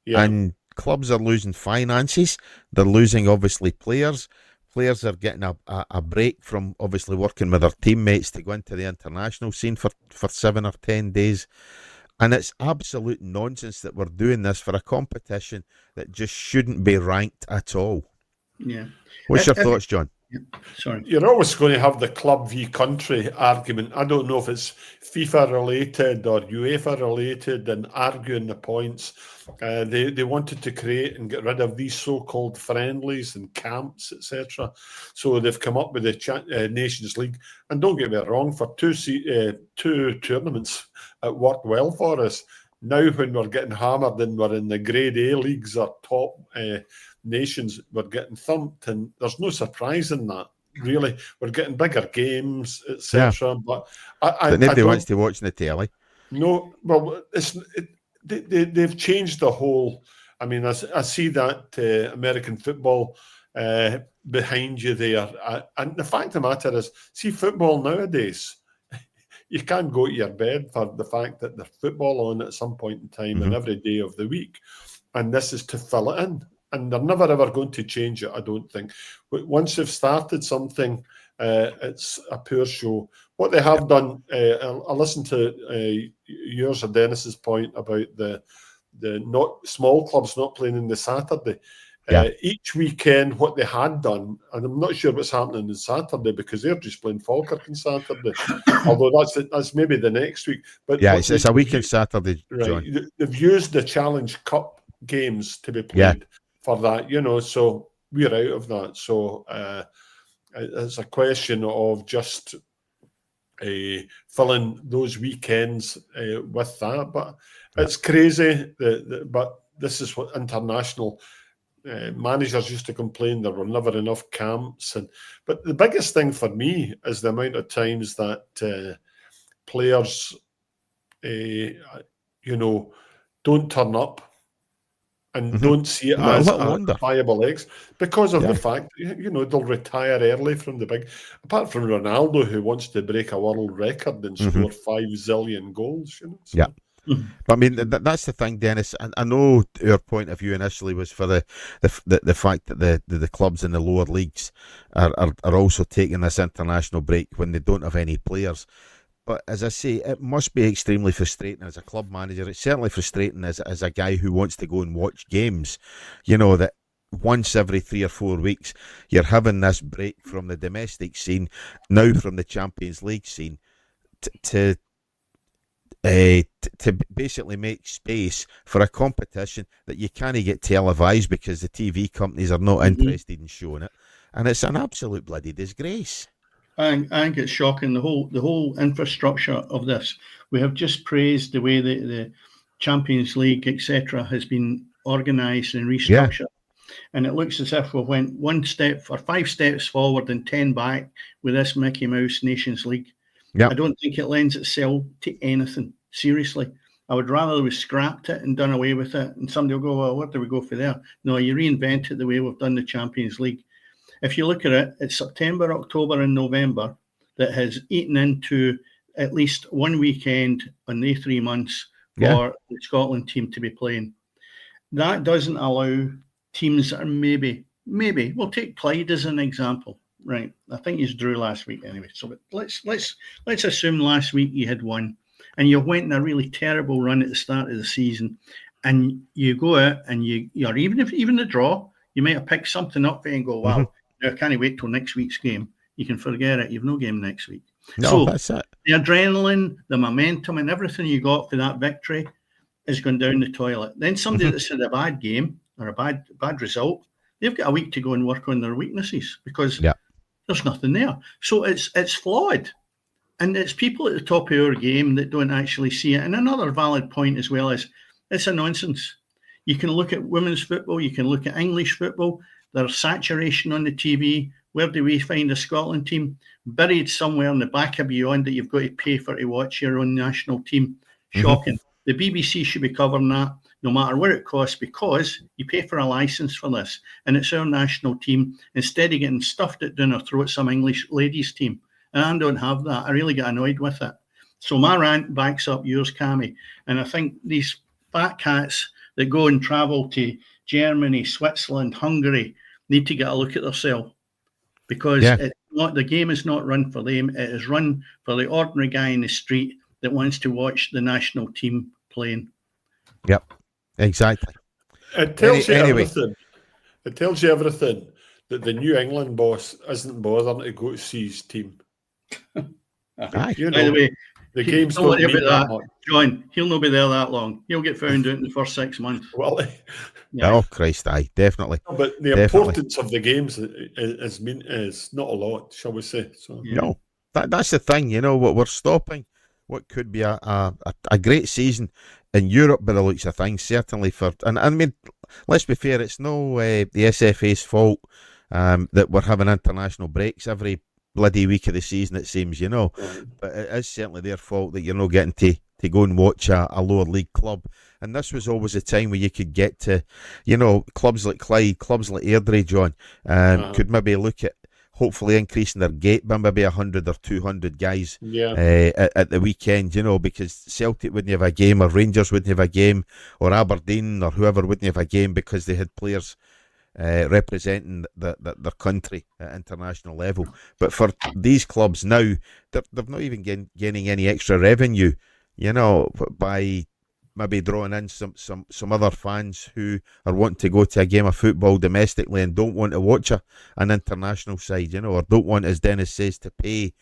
Yeah. And clubs are losing finances. They're losing, obviously, players. Players are getting a break from, obviously, working with their teammates to go into the international scene for 7 or 10 days. And it's absolute nonsense that we're doing this for a competition that just shouldn't be ranked at all. Yeah. What's your thoughts, John? Sorry. You're always going to have the club v country argument. I don't know if it's FIFA related or UEFA related and arguing the points. They wanted to create and get rid of these so-called friendlies and camps, etc. So they've come up with the Nations League. And don't get me wrong, for two tournaments, it worked well for us. Now when we're getting hammered and we're in the Grade A leagues or top nations, we're getting thumped, and there's no surprise in that. really. We're getting bigger games, etc. But nobody wants to watch the telly. No, well, they've changed the whole. I mean, I see that American football behind you there, and the fact of the matter is, see, football nowadays, you can't go to your bed for the fact that there's football on at some point in time and every day of the week, and this is to fill it in, and they're never ever going to change it, I don't think. But once they've started something, it's a poor show. What they have done, I listened to yours and Dennis's point about the not small clubs not playing on the Saturday. Each weekend, what they had done, and I'm not sure what's happening on Saturday because they're just playing Falkirk on Saturday. Although that's maybe the next week. But it's a weekend Saturday. Right, John. They've used the Challenge Cup games to be played for that, so we're out of that. So it's a question of just filling those weekends with that. But it's crazy. But this is what international managers used to complain there were never enough camps. But the biggest thing for me is the amount of times that players, don't turn up and don't see it as a viable X because of the fact, they'll retire early from the big. Apart from Ronaldo, who wants to break a world record and score 5 zillion goals. But I mean, that's the thing, Dennis. I know our point of view initially was for the fact that the clubs in the lower leagues are also taking this international break when they don't have any players. But as I say, it must be extremely frustrating as a club manager. It's certainly frustrating as a guy who wants to go and watch games. That once every 3 or 4 weeks, you're having this break from the domestic scene, now from the Champions League scene, to basically make space for a competition that you can't get televised because the TV companies are not interested in showing it. And it's an absolute bloody disgrace. I think it's shocking, the whole infrastructure of this. We have just praised the way that the Champions League, etc., has been organised and restructured. And it looks as if we went 5 steps forward and 10 back with this Mickey Mouse Nations League. I don't think it lends itself to anything, seriously. I would rather we scrapped it and done away with it, and somebody will go, well, where do we go for there? No, you reinvent it the way we've done the Champions League. If you look at it, it's September, October and November that has eaten into at least one weekend in the 3 months for the Scotland team to be playing. That doesn't allow teams that are maybe, we'll take Clyde as an example. Right, I think he's drew last week anyway. So let's assume last week you had won, and you went in a really terrible run at the start of the season, and you go out and you're even the draw, you might have picked something up there and go, wow, now I can't wait till next week's game. You can forget it. You've no game next week. No, so that's it. The adrenaline, the momentum, and everything you got for that victory is going down the toilet. Then somebody that's had a bad game or a bad result, they've got a week to go and work on their weaknesses because there's nothing there. So it's flawed. And it's people at the top of our game that don't actually see it. And another valid point as well is it's a nonsense. You can look at women's football, you can look at English football, there's saturation on the TV. Where do we find a Scotland team? Buried somewhere in the back of beyond that you've got to pay for to watch your own national team. Shocking. The BBC should be covering that no matter what it costs because you pay for a licence for this and it's our national team instead of getting stuffed it down our throat some English ladies team. And I don't have that. I really get annoyed with it. So my rant backs up yours, Cammy. And I think these fat cats that go and travel to Germany, Switzerland, Hungary need to get a look at themselves because the game is not run for them. It is run for the ordinary guy in the street that wants to watch the national team playing. Yep, exactly. It tells you everything. It tells you everything that the New England boss isn't bothering to go to see his team. By the way, the game's don't mean that much. John, he'll not be there that long. He'll get found out in the first 6 months. Well, oh Christ, definitely. No, but the importance of the games is not a lot, shall we say? So no, that's the thing. What we're stopping. What could be a great season in Europe by the looks of things, certainly and I mean, let's be fair, it's no the SFA's fault that we're having international breaks every bloody week of the season, it seems, But it is certainly their fault that you're not getting to go and watch a lower league club. And this was always a time where you could get to, clubs like Clyde, clubs like Airdrie, John, could maybe look at hopefully increasing their gate by maybe 100 or 200 guys at the weekend, because Celtic wouldn't have a game, or Rangers wouldn't have a game, or Aberdeen or whoever wouldn't have a game because they had players representing their country at international level. But for these clubs now, they're not even gaining any extra revenue, by maybe drawing in some other fans who are wanting to go to a game of football domestically and don't want to watch an international side, or don't want, as Dennis says, to pay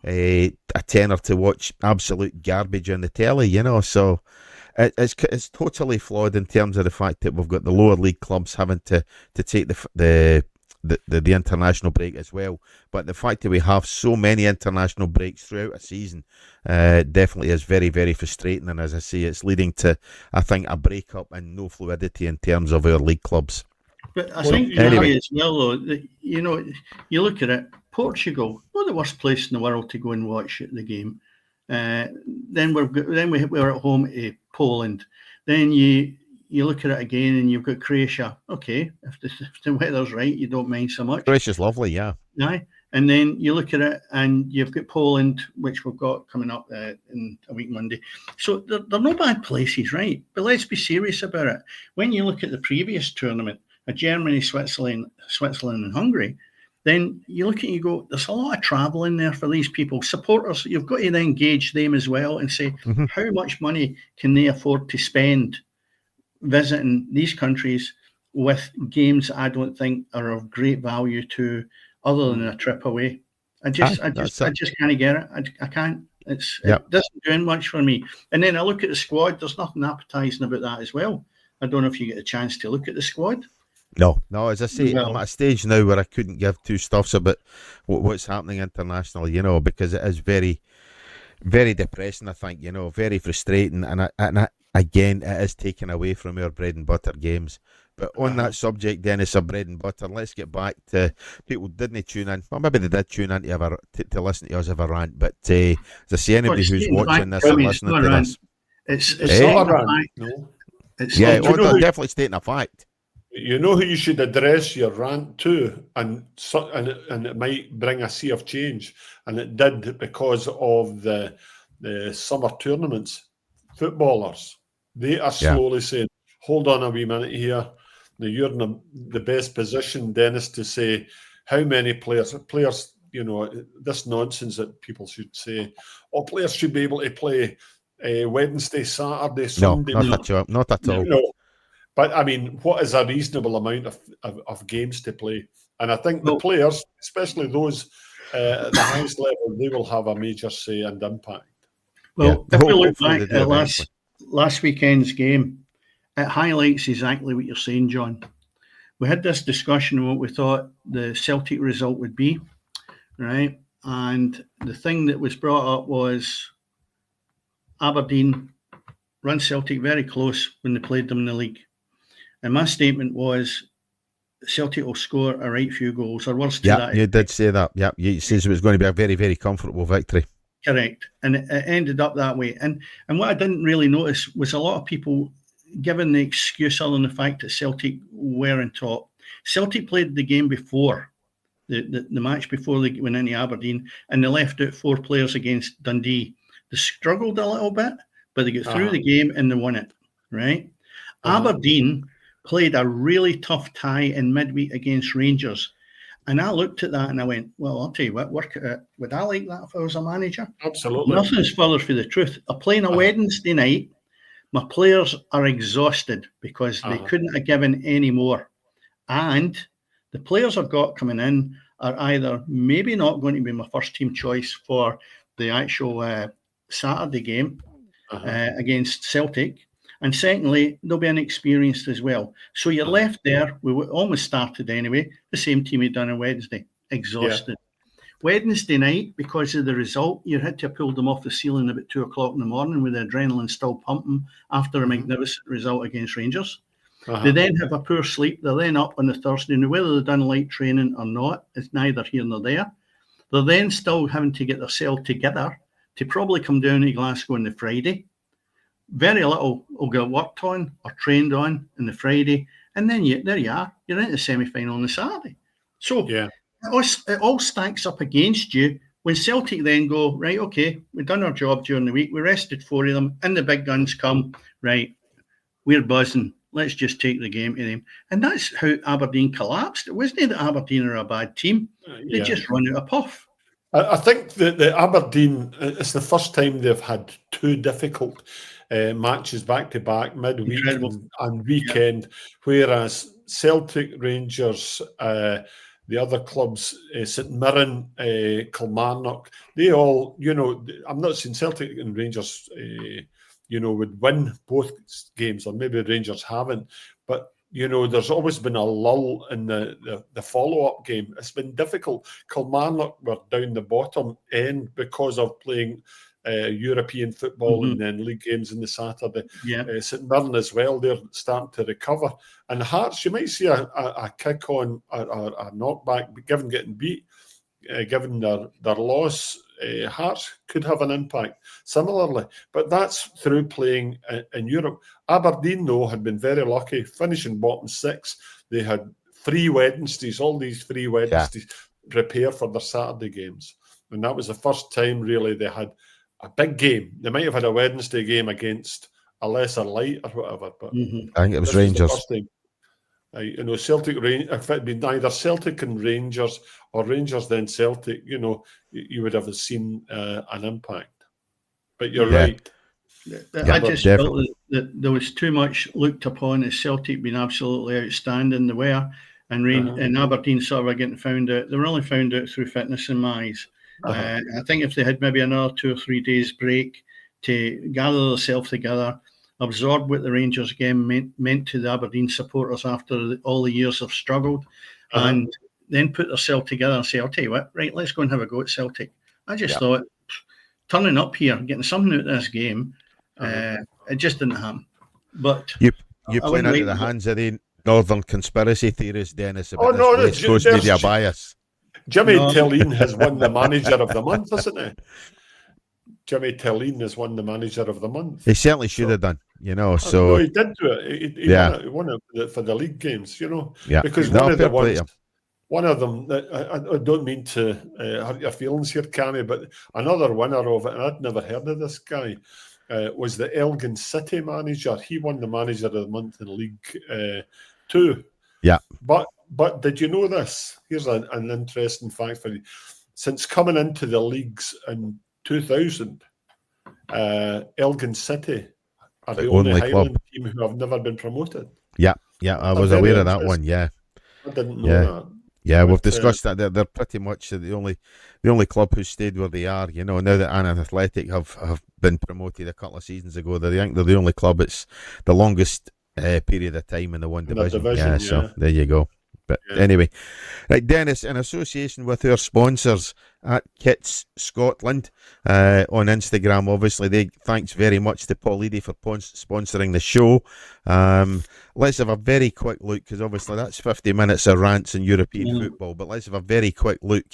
a tenner to watch absolute garbage on the telly, So it's totally flawed in terms of the fact that we've got the lower league clubs having to take the international break as well. But the fact that we have so many international breaks throughout a season definitely is very, very frustrating. And as I say, it's leading to, I think, a breakup and no fluidity in terms of our league clubs. But I think anyway as well, though, that, you look at it, Portugal, not the worst place in the world to go and watch the game. Then we're at home to Poland. Then you look at it again and you've got Croatia. Okay, if the weather's right, you don't mind so much. Croatia's lovely, yeah. Aye. And then you look at it and you've got Poland, which we've got coming up in a week Monday. So they're no bad places, right? But let's be serious about it. When you look at the previous tournament, Germany, Switzerland and Hungary, then you look at it and you go, there's a lot of travel in there for these people. Supporters, you've got to then engage them as well and say, how much money can they afford to spend visiting these countries with games I don't think are of great value to other than a trip away. I just can't get it. I can't. It doesn't do much for me. And then I look at the squad. There's nothing appetizing about that as well. I don't know if you get a chance to look at the squad. No. As I say, I'm at a stage now where I couldn't give two stuffs about what's happening internationally, because it is very, very depressing, I think, very frustrating. And again, it is taken away from our bread and butter games. But on that subject, Dennis, of bread and butter, let's get back to people didn't tune in. Well, maybe they did tune in to listen to us have a rant. But as I say, anybody who's watching this and listening to this, it's not a rant. No. Definitely stating a fact. You know who you should address your rant to, and it might bring a sea of change, and it did because of the summer tournaments. Footballers, they are slowly saying, hold on a wee minute here. Now you're in the best position, Dennis, to say how many players, this nonsense that people should say, players should be able to play Wednesday, Saturday, Sunday. No, not at all. No. But I mean, what is a reasonable amount of games to play? And I think the players, especially those at the highest level, they will have a major say and impact. Well, if we look back at last weekend's game, it highlights exactly what you're saying, John. We had this discussion on what we thought the Celtic result would be, right? And the thing that was brought up was Aberdeen ran Celtic very close when they played them in the league. And my statement was Celtic will score a right few goals, or worse to that. Yeah, you did say that. Yeah, you said it was going to be a very, very comfortable victory. Correct. And it ended up that way. And what I didn't really notice was a lot of people giving the excuse other than the fact that Celtic were on top. Celtic played the game before, the match before they went into Aberdeen, and they left out 4 players against Dundee. They struggled a little bit, but they got through the game and they won it, right? Aberdeen played a really tough tie in midweek against Rangers. And I looked at that and I went, well, I'll tell you what, work it out. Would I like that if I was a manager? Absolutely. Nothing's further from the truth. I'm playing a Wednesday night. My players are exhausted because they couldn't have given any more. And the players I've got coming in are either maybe not going to be my first team choice for the actual Saturday game against Celtic. And secondly, they'll be inexperienced as well. So you're left there, we almost started anyway, the same team you'd done on Wednesday, exhausted. Yeah. Wednesday night, because of the result, you had to pull them off the ceiling about 2:00 in the morning with the adrenaline still pumping after a magnificent result against Rangers. They then have a poor sleep. They're then up on the Thursday. Now, whether they've done light training or not, it's neither here nor there. They're then still having to get themselves together to probably come down to Glasgow on the Friday. Very little will get worked on or trained on the Friday. And then there you are. You're in the semi-final on the Saturday. So it all stacks up against you. When Celtic then go, right, okay, we've done our job during the week. We rested 4 of them. And the big guns come, right, we're buzzing. Let's just take the game to them. And that's how Aberdeen collapsed. It wasn't that Aberdeen are a bad team. They just run out of puff. I think that the Aberdeen, it's the first time they've had 2 difficult matches back-to-back, midweek and weekend, whereas Celtic, Rangers, the other clubs, St Mirren, Kilmarnock, they all, I'm not saying Celtic and Rangers, would win both games, or maybe Rangers haven't, but there's always been a lull in the follow-up game. It's been difficult. Kilmarnock were down the bottom end because of playing European football and then league games on the Saturday. St Mirren as well, they're starting to recover. And Hearts, you might see a kick on, a knockback, given getting beat, given their loss. Hearts could have an impact similarly, but that's through playing in Europe. Aberdeen, though, had been very lucky, finishing bottom 6. They had 3 Wednesdays, all these 3 Wednesdays, prepare for their Saturday games. And that was the first time, really, they had a big game. They might have had a Wednesday game against a lesser light or whatever, but I think it was Rangers. Celtic, if it'd been either Celtic and Rangers or Rangers then Celtic, you would have seen an impact. But you're right. I just felt that there was too much looked upon as Celtic being absolutely outstanding. They were, and Aberdeen sort of getting found out. They were only found out through fitness in my eyes. I think if they had maybe another 2 or 3 days break to gather themselves together, absorb what the Rangers game meant to the Aberdeen supporters after all the years of struggled, and then put themselves together and say, I'll tell you what, right, let's go and have a go at Celtic. I just thought, turning up here, getting something out of this game, it just didn't happen. But you playing into the hands of the northern conspiracy theorists, Dennis, about this West Coast media bias. Jimmy Tillene has won the manager of the month, hasn't he? Jimmy Tillene has won the manager of the month. He certainly should have done, So no, he did do it. He won it for the league games, Because one of them. I don't mean to hurt your feelings here, Cammy, but another winner of it, and I'd never heard of this guy, was the Elgin City manager. He won the manager of the month in League 2. Yeah, but did you know this? Here's an interesting fact for you. Since coming into the leagues in 2000, Elgin City are the only Highland club team who have never been promoted. Yeah, I was aware of that one. Yeah, I didn't know that. Yeah, we've discussed that. They're pretty much the only club who stayed where they are. Now that Annan Athletic have been promoted a couple of seasons ago, I think they're the only club. It's the longest period of time in the one division. So there you go. But anyway, right, Dennis, in association with our sponsors at Kits Scotland on Instagram, obviously, thanks very much to Paul Eady for sponsoring the show. Let's have a very quick look, because obviously that's 50 minutes of rants in European football, but let's have a very quick look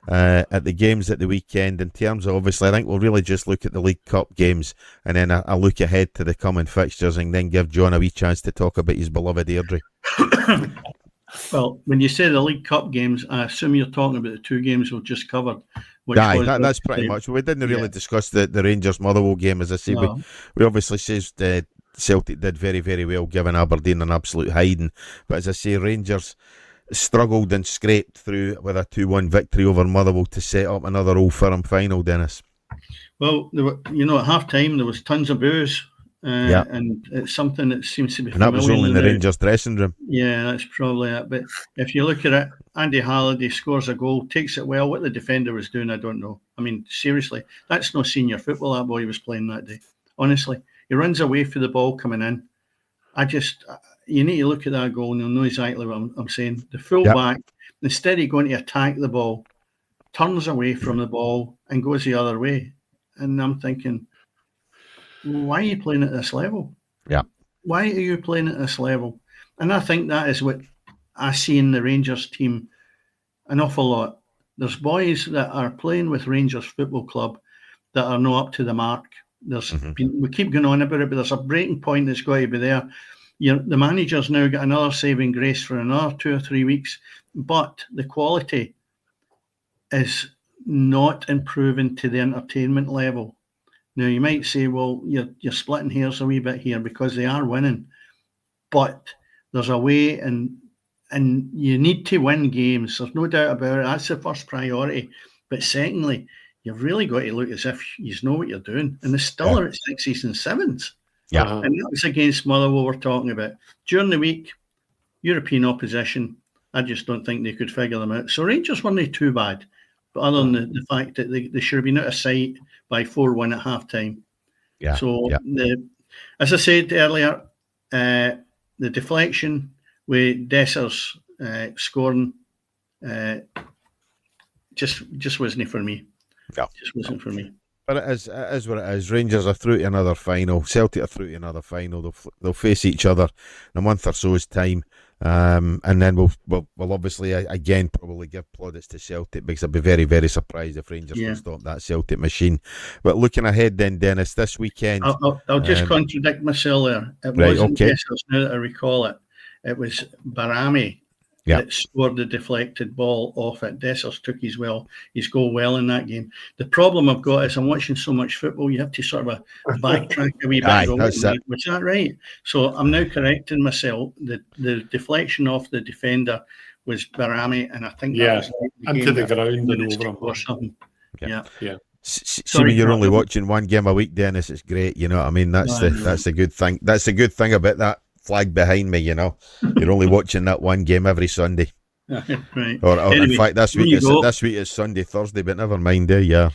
at the games at the weekend. In terms of, obviously, I think we'll really just look at the League Cup games and then a look ahead to the coming fixtures, and then give John a wee chance to talk about his beloved Airdrie. Well, when you say the League Cup games, I assume you're talking about the 2 games we've just covered. That's pretty much. We didn't really discuss the Rangers Motherwell game, as I say. No. We obviously said Celtic did very, very well, giving Aberdeen an absolute hiding. But as I say, Rangers struggled and scraped through with a 2-1 victory over Motherwell to set up another Old Firm final, Dennis. Well, at half time there was tons of boos. And it's something that seems to be familiar. And that was only in the Rangers dressing room. Yeah, that's probably it. But if you look at it, Andy Halliday scores a goal, takes it well. What the defender was doing, I don't know. I mean, seriously, that's no senior football that boy was playing that day. Honestly, he runs away for the ball coming in. You need to look at that goal and you'll know exactly what I'm saying. The full-back, instead of going to attack the ball, turns away from the ball and goes the other way. And I'm thinking, why are you playing at this level? Yeah. Why are you playing at this level? And I think that is what I see in the Rangers team an awful lot. There's boys that are playing with Rangers Football Club that are not up to the mark. We keep going on about it, but there's a breaking point that's got to be there. The manager's now got another saving grace for another 2 or 3 weeks, but the quality is not improving to the entertainment level. Now, you might say, well, you're splitting hairs a wee bit here because they are winning, but there's a way, and you need to win games. There's no doubt about it. That's the first priority. But secondly, you've really got to look as if you know what you're doing. And they still are at 6s and 7s. Yeah. And that was against Motherwell we're talking about. During the week, European opposition, I just don't think they could figure them out. So Rangers weren't too bad. But other than the fact that they should have been out of sight by 4-1 at half-time. Yeah. So, as I said earlier, the deflection with Dessers scoring just wasn't for me. Yeah. Just wasn't for me. But it is what it is. Rangers are through to another final. Celtic are through to another final. They'll face each other in a month or so's time. And then we'll obviously again probably give plaudits to Celtic, because I'd be very, very surprised if Rangers can stop that Celtic machine. But looking ahead then, Dennis, this weekend... I'll just contradict myself there. It wasn't Dessers, now that I recall it. It was Barami that scored the deflected ball off it. Dessers took his goal well in that game. The problem I've got is I'm watching so much football, you have to sort of backtrack a wee bit. Was that right? So I'm now correcting myself. The deflection off the defender was Barami, and I think that was into the ground and over him or something. Yeah. See, when you're only watching one game a week, Dennis, it's great. You know what I mean? That's the good thing. That's the good thing about that flag behind me. You know, you're only watching that one game every Sunday. Right. Or anyway, in fact, this week is Sunday, Thursday, but never mind. Yeah.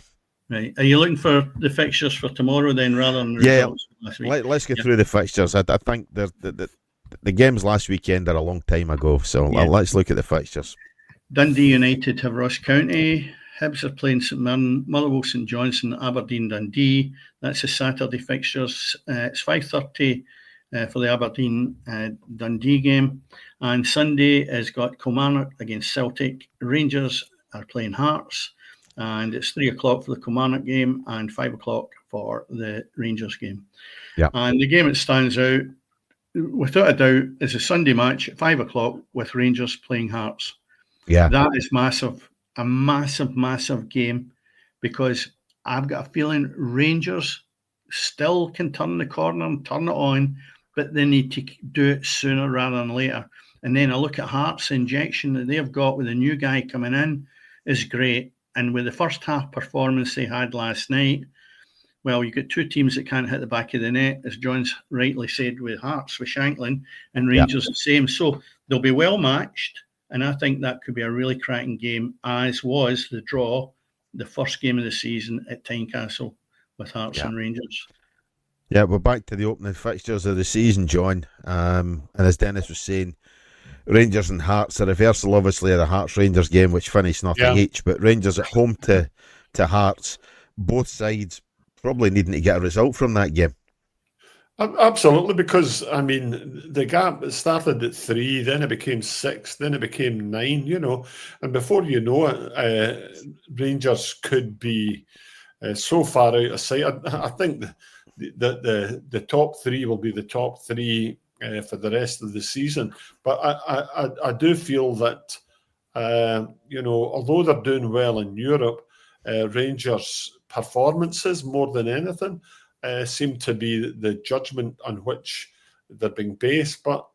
Right. Are you looking for the fixtures for tomorrow then, rather than the results last week? Let's get through the fixtures. I think the games last weekend are a long time ago, so let's look at the fixtures. Dundee United have Ross County. Hibs are playing St Mirren, Motherwell, St Johnstone, Aberdeen, Dundee. That's the Saturday fixtures. It's 5:30 for the Aberdeen Dundee game. And Sunday has got Kilmarnock against Celtic. Rangers are playing Hearts. And it's 3 o'clock for the Kilmarnock game and 5 o'clock for the Rangers game. Yeah. And the game that stands out, without a doubt, is a Sunday match at 5 o'clock with Rangers playing Hearts. Yeah. That is massive. A massive, massive game, because I've got a feeling Rangers still can turn the corner and turn it on, but they need to do it sooner rather than later. And then I look at Hearts' injection that they've got with a new guy coming in is great. And with the first half performance they had last night, well, you've got two teams that can't hit the back of the net, as John's rightly said, with Hearts, with Shanklin, and Rangers the same. So they'll be well matched. And I think that could be a really cracking game, as was the draw, the first game of the season at Tynecastle with Hearts and Rangers. Yeah, we're back to the opening fixtures of the season, John. And as Dennis was saying, Rangers and Hearts, a reversal obviously of the Hearts-Rangers game, which finished nothing each, but Rangers at home to Hearts, both sides probably needing to get a result from that game. Absolutely, because, I mean, the gap started at 3, then it became 6, then it became 9, you know, and before you know it, Rangers could be so far out of sight. I think the top 3 will be the top 3 for the rest of the season, but I do feel that, you know, although they're doing well in Europe, Rangers' performances more than anything seem to be the judgment on which they're being based. But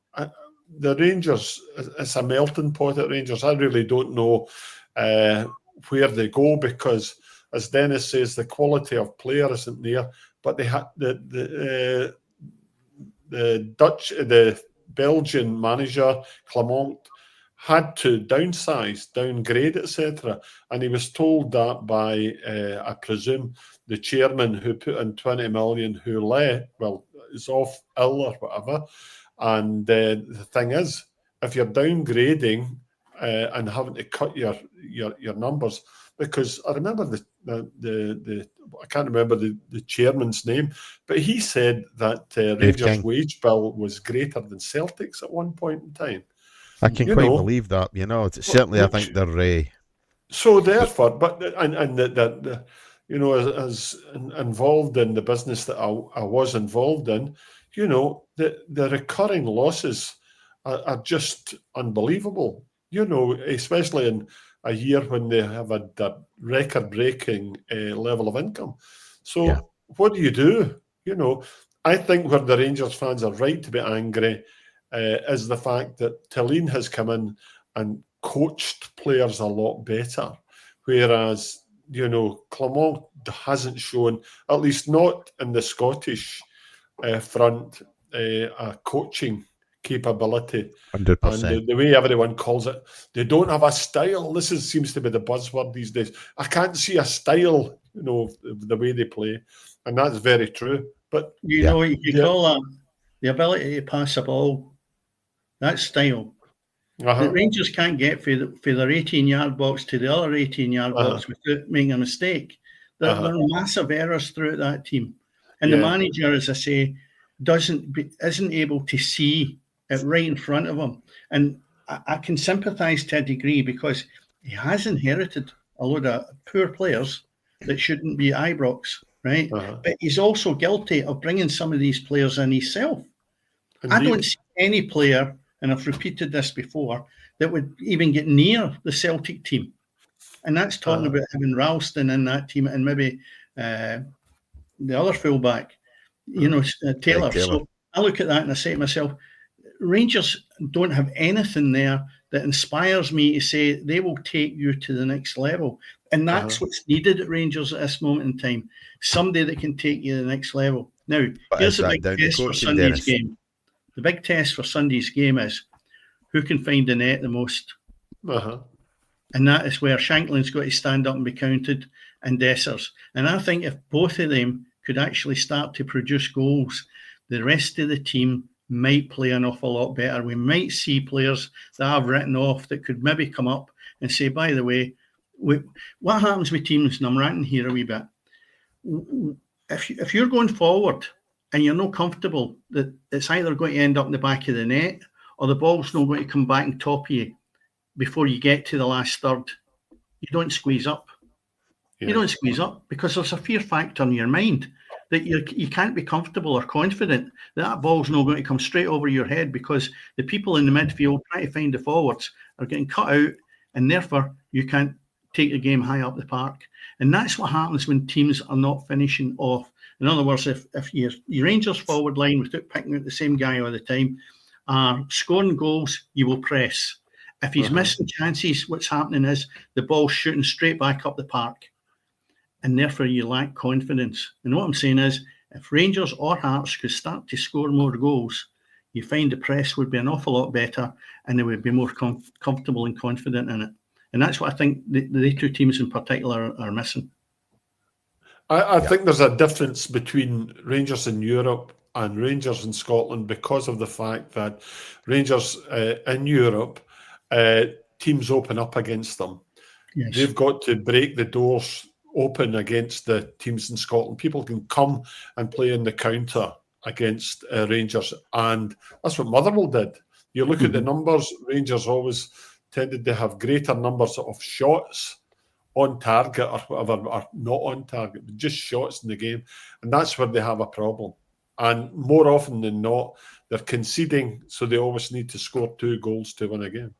the Rangers, it's a melting pot at Rangers. I really don't know where they go, because, as Dennis says, the quality of player isn't there. But they had the Belgian manager Clement had to downgrade, etc. And he was told that by, I presume, the chairman who put in 20 million, who is off ill or whatever. And the thing is, if you're downgrading, and having to cut your numbers. Because I remember the I can't remember the chairman's name, but he said that Rangers' wage bill was greater than Celtic's at one point in time. I can believe that. Certainly I think they're so therefore, but and that as involved in the business that I was involved in, the recurring losses are just unbelievable. Especially in a year when they have a record-breaking level of income. So what do you do? I think where the Rangers fans are right to be angry is the fact that Tillene has come in and coached players a lot better, whereas Clement hasn't shown, at least not in the Scottish front, a coaching capability. 100%. And the way everyone calls it, they don't have a style. This seems to be the buzzword these days. I can't see a style, the way they play, and that's very true. But you call that the ability to pass a ball. That's style. The Rangers can't get for their 18-yard box to the other 18-yard box without making a mistake. There are massive errors throughout that team, and the manager, as I say, isn't able to see it right in front of him. And I can sympathise to a degree because he has inherited a load of poor players that shouldn't be Ibrox, right? But he's also guilty of bringing some of these players in himself. Indeed. I don't see any player, and I've repeated this before, that would even get near the Celtic team. And that's talking about having Ralston in that team and maybe the other fullback, Taylor. So I look at that and I say to myself, Rangers don't have anything there that inspires me to say they will take you to the next level. And that's what's needed at Rangers at this moment in time. Somebody that can take you to the next level. Now, here's the big test for Sunday's game. The big test for Sunday's game is who can find the net the most. And that is where Shanklin's got to stand up and be counted, and Dessers. And I think if both of them could actually start to produce goals, the rest of the team might play an awful lot better. We might see players that I've written off that could maybe come up and say, by the way, what happens with teams, and I'm ranting here a wee bit, if you're going forward and you're not comfortable that it's either going to end up in the back of the net or the ball's not going to come back on top of you before you get to the last third, you don't squeeze up. You don't squeeze up because there's a fear factor in your mind that you can't be comfortable or confident that ball's not going to come straight over your head because the people in the midfield trying to find the forwards are getting cut out, and therefore you can't take the game high up the park. And that's what happens when teams are not finishing off. In other words, if your Rangers forward line, without picking out the same guy all the time, are scoring goals, you will press. If he's missing chances, what's happening is the ball's shooting straight back up the park. And therefore you lack confidence. And what I'm saying is, if Rangers or Hearts could start to score more goals, you find the press would be an awful lot better and they would be more comfortable and confident in it. And that's what I think the two teams in particular are missing. I think there's a difference between Rangers in Europe and Rangers in Scotland because of the fact that Rangers in Europe, teams open up against them. Yes. They've got to break the doors open against the teams in Scotland. People can come and play in the counter against Rangers, and that's what Motherwell did. You look at the numbers, Rangers always tended to have greater numbers of shots on target or whatever, or not on target, but just shots in the game, and that's where they have a problem. And more often than not, they're conceding, so they always need to score 2 goals to win a game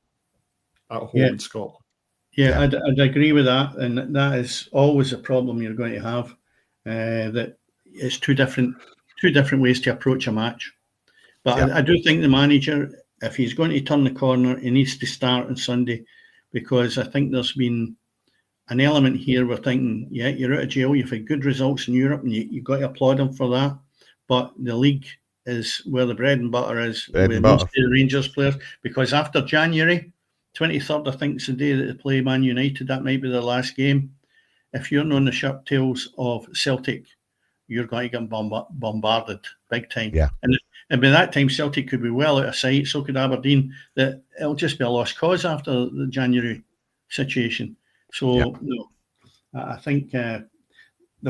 at home in Scotland. Yeah, I'd agree with that, and that is always a problem you're going to have. That it's two different ways to approach a match. But I do think the manager, if he's going to turn the corner, he needs to start on Sunday, because I think there's been an element here. We're thinking, you're out of jail, you've had good results in Europe, and you've got to applaud him for that. But the league is where the bread and butter is with most of the Rangers players, because after January 23rd, I think it's the day that they play Man United. That might be their last game. If you're not on the shirt tails of Celtic you're going to get bombarded big time. Yeah. And by that time, Celtic could be well out of sight, so could Aberdeen. That it'll just be a lost cause after the January situation. So, no, I think they've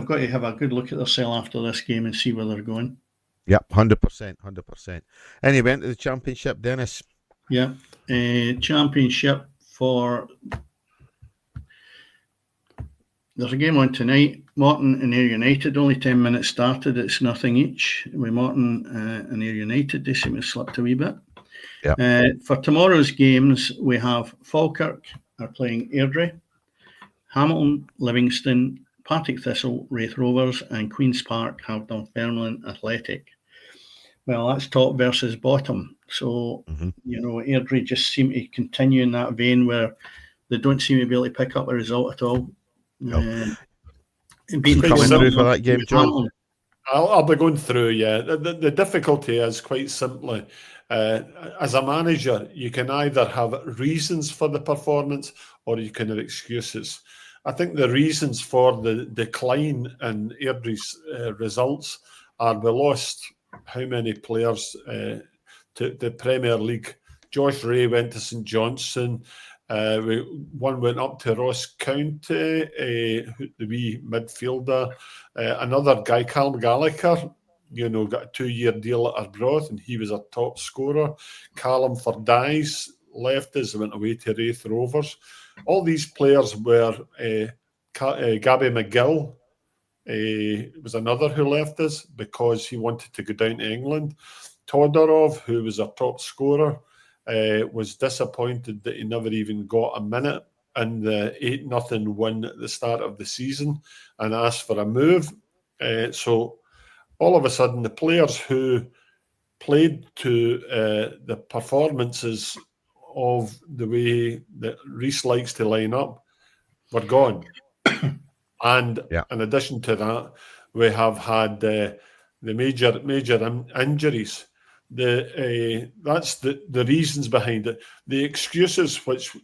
got to have a good look at themselves after this game and see where they're going. Yep, 100%, 100%. Anyway, into the Championship, Dennis. Yeah, Championship for... There's a game on tonight. Morton and Ayr United, only 10 minutes started. It's nothing each. With Morton and Ayr United, they seem to have slipped a wee bit. Yeah. For tomorrow's games, we have Falkirk are playing Airdrie, Hamilton, Livingston, Partick Thistle, Raith Rovers, and Queen's Park have Dunfermline Athletic. Well, that's top versus bottom. So, Airdrie just seem to continue in that vein where they don't seem to be able to pick up a result at all. No. Being coming through for that game, John. I'll be going through, yeah. The difficulty is quite simply, as a manager, you can either have reasons for the performance or you can have excuses. I think the reasons for the decline in Airdrie's results are we lost how many players to the Premier League. Josh Ray went to St Johnstone. One went up to Ross County, the wee midfielder. Another guy, Callum Gallagher, got a 2-year deal at Arbroath, and he was a top scorer. Callum Fordyce left us, went away to Raith Rovers. All these players were Gabby McGill. Was another who left us because he wanted to go down to England. Todorov, who was a top scorer, was disappointed that he never even got a minute in the 8-0 win at the start of the season and asked for a move. So all of a sudden, the players who played to the performances of the way that Reece likes to line up were gone. And in addition to that, we have had the major injuries. That's the reasons behind it. The excuses which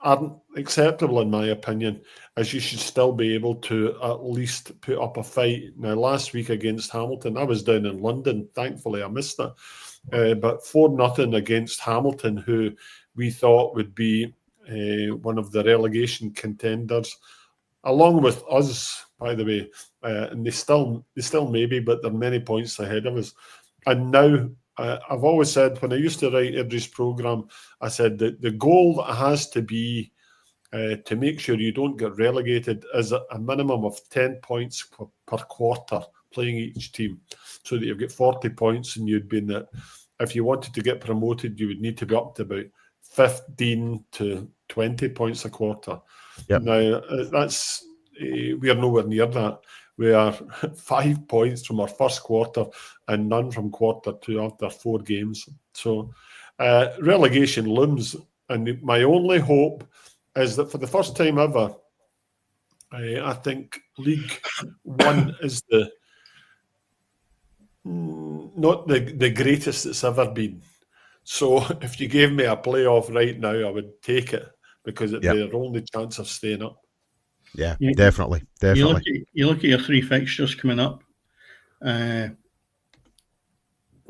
aren't acceptable in my opinion, as you should still be able to at least put up a fight. Now, last week against Hamilton, I was down in London. Thankfully, I missed it. But 4-0 against Hamilton, who we thought would be one of the relegation contenders, along with us, by the way, and they still may be, but they're many points ahead of us. And now, I've always said, when I used to write Airdrie's programme, I said that the goal has to be to make sure you don't get relegated is a minimum of 10 points per quarter playing each team, so that you've got 40 points, and you'd be in that. If you wanted to get promoted, you would need to be up to about 15 to 20 points a quarter. Yep. Now, we are nowhere near that. We are 5 points from our first quarter and none from quarter 2 after 4 games. So relegation looms. And my only hope is that for the first time ever, I think League One is not the greatest it's ever been. So if you gave me a playoff right now, I would take it, because it'd be our only chance of staying up. Yeah, definitely. You look at your 3 fixtures coming up.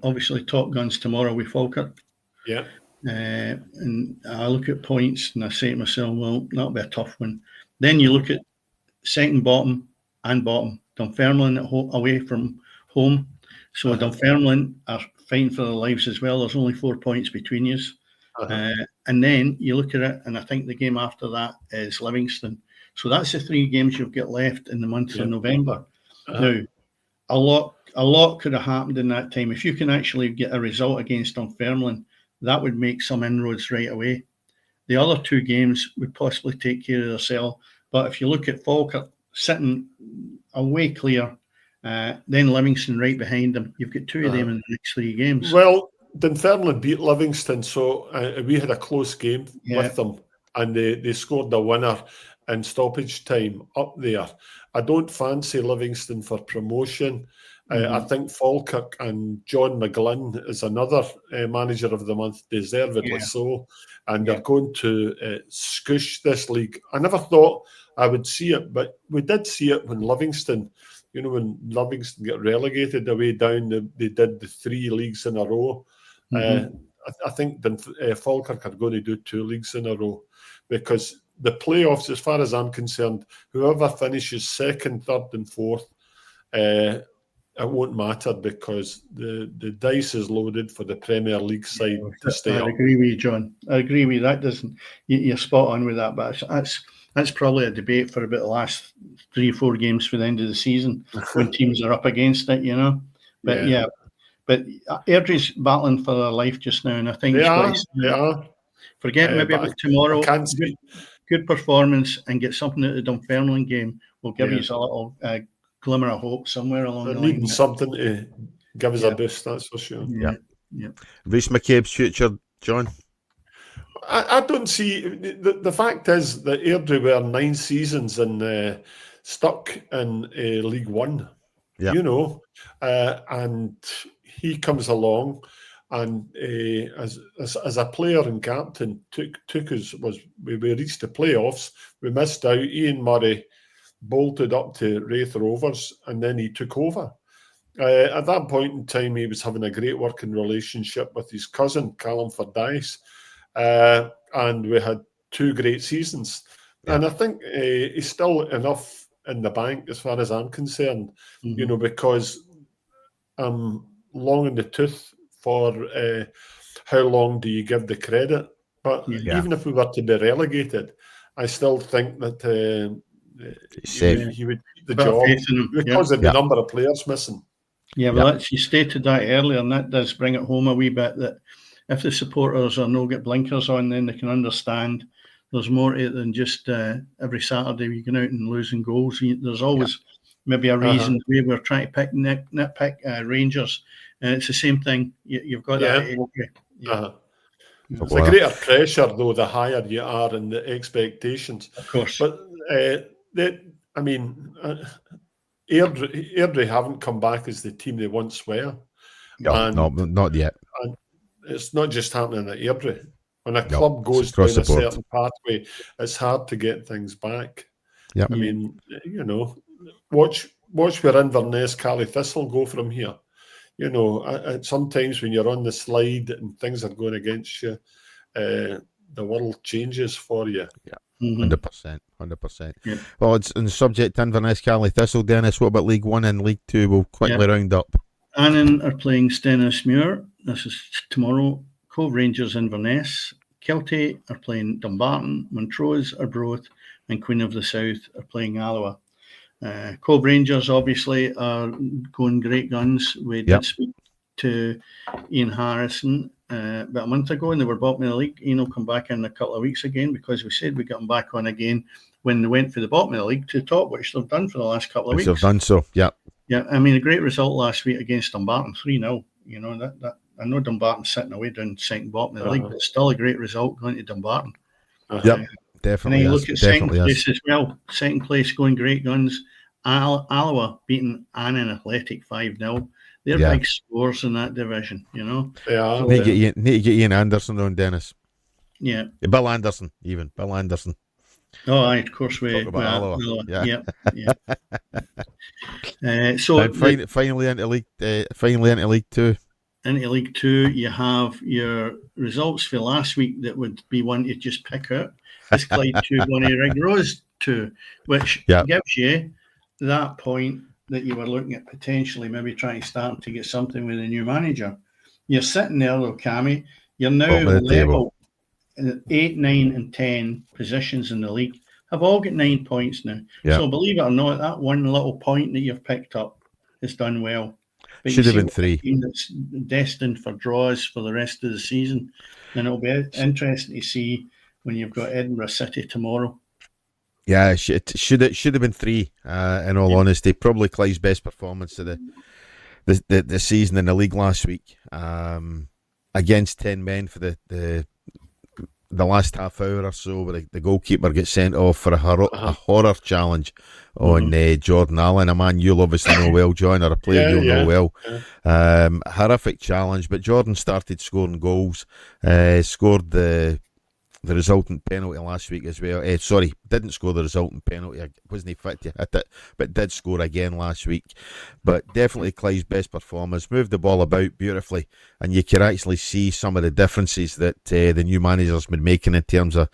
Obviously, Top Guns tomorrow with Falkirk. Yeah. And I look at points and I say to myself, well, that'll be a tough one. Then you look at second bottom and bottom. Dunfermline away from home. So Dunfermline are fighting for their lives as well. There's only 4 points between you. And then you look at it, and I think the game after that is Livingston. So that's the 3 games you've got left in the month of November. Now, a lot could have happened in that time. If you can actually get a result against Dunfermline, that would make some inroads right away. The other 2 games would possibly take care of themselves. But if you look at Falkirk sitting away clear, then Livingston right behind them, you've got 2 of them in the next 3 games. Well, Dunfermline beat Livingston, so we had a close game with them, and they scored the winner in stoppage time up there. I don't fancy Livingston for promotion. I think Falkirk and John McGlynn is another manager of the month, deservedly so, and they're going to scoosh this league. I never thought I would see it, but we did see it when Livingston, when Livingston got relegated away down, they did the 3 leagues in a row. I think Falkirk are going to do 2 leagues in a row, because the playoffs, as far as I'm concerned, whoever finishes second, third and fourth, it won't matter, because the dice is loaded for the Premier League side to stay up. I agree with you, John. I agree with you. That doesn't. You're spot on with that, but that's probably a debate for about the last 3-4 games for the end of the season when teams are up against it, But but Airdrie's battling for their life just now, and I think they are. Forget maybe about tomorrow. Good performance and get something out of the Dunfermline game will give you a little glimmer of hope somewhere along the line. Needing something to give us a boost, that's for sure. Yeah. Rhys McCabe's future, John? I don't see... The fact is that Airdrie were 9 seasons and stuck in League One, and he comes along and as a player and captain took us... We reached the playoffs, we missed out. Ian Murray bolted up to Wraith Rovers, and then he took over. At that point in time, he was having a great working relationship with his cousin, Callum Fordyce, and we had 2 great seasons. And I think he's still enough in the bank as far as I'm concerned, because I'm long in the tooth for how long do you give the credit. But even if we were to be relegated, I still think that he would keep the job because of the number of players missing. Yeah, well, you stated that earlier, and that does bring it home a wee bit, that if the supporters are no get blinkers on, then they can understand there's more to it than just every Saturday we go out and losing goals. There's always maybe a reason we're trying to nitpick Rangers, and it's the same thing. You've got that. It's a greater pressure, though, the higher you are in the expectations. Of course. But, Airdrie haven't come back as the team they once were. No, not yet. And it's not just happening at Airdrie. When a club goes down a certain pathway, it's hard to get things back. Yep. I mean, watch where Inverness, Cali Thistle go from here. Sometimes when you're on the slide and things are going against you, the world changes for you. Yeah. 100%. Yeah. Well, it's in the subject Inverness, Cali Thistle. Dennis, what about League 1 and League 2? We'll quickly round up. Annan are playing Stenhousemuir. This is tomorrow. Cove Rangers, Inverness. Kelty are playing Dumbarton. Montrose, Arbroath, and Queen of the South are playing Alloa. Cove Rangers obviously are going great guns. We did speak to Ian Harrison about a month ago, and they were bottom of the league. Ian will come back in a couple of weeks again, because we said we got them back on again when they went for the bottom of the league to top, which they've done for the last couple of weeks. They've done so, yeah. I mean, a great result last week against Dumbarton, 3-0. That I know Dumbarton's sitting away down second bottom of the league, but it's still a great result going to Dumbarton. Definitely. And then look at second place as well. Second place going great guns. Alloa beating Annan Athletic 5-0. They're big scores in that division, They are. Need to get Ian Anderson on, Dennis. Yeah. Bill Anderson, even. Bill Anderson. Oh, aye, of course we talk about Alloa. Yeah. Finally into League 2. Into League 2, you have your results for last week that would be one to just pick out. Is Clyde 2-1 Riggerose 2, which gives you that point that you were looking at potentially maybe trying to start to get something with a new manager. You're sitting there though, Cammy. You're now level 8, 9 and 10 positions in the league. Have all got 9 points now. So believe it or not, that one little point that you've picked up has done well. But should have been 3. It's destined for draws for the rest of the season. And it'll be interesting to see when you've got Edinburgh City tomorrow. Yeah, it should have been 3. In all honesty, probably Clyde's best performance of the season in the league last week, against 10 men for the last half hour or so, where the goalkeeper gets sent off for a horror challenge on Jordan Allen, a man you'll obviously know well, John, or a player you'll know well. Horrific challenge, but Jordan started scoring goals, scored the the resultant penalty last week as well. Didn't score the resultant penalty. I wasn't fit to hit it, but did score again last week. But definitely Clyde's best performance. Moved the ball about beautifully, and you can actually see some of the differences that the new manager's been making in terms of,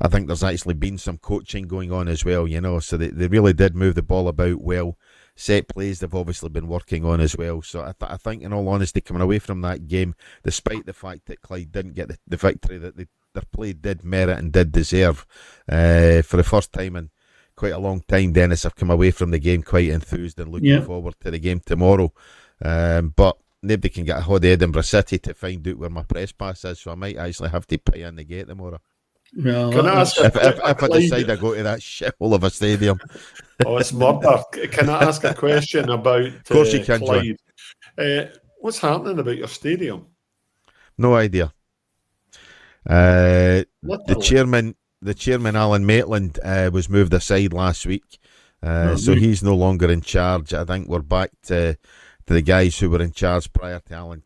I think there's actually been some coaching going on as well, so they really did move the ball about well. Set plays they've obviously been working on as well. So I think, in all honesty, coming away from that game, despite the fact that Clyde didn't get the victory that their play did merit and did deserve, for the first time in quite a long time, Dennis, I've come away from the game quite enthused and looking forward to the game tomorrow. But nobody can get a hold of Edinburgh City to find out where my press pass is, so I might actually have to pay in the gate tomorrow. Well, can I ask if I decide I go to that shithole of a stadium. Oh, it's murder. Can I ask a question about of course you can, Clyde? What's happening about your stadium? No idea. The chairman Alan Maitland was moved aside last week, so he's no longer in charge. I think we're back to the guys who were in charge prior to Alan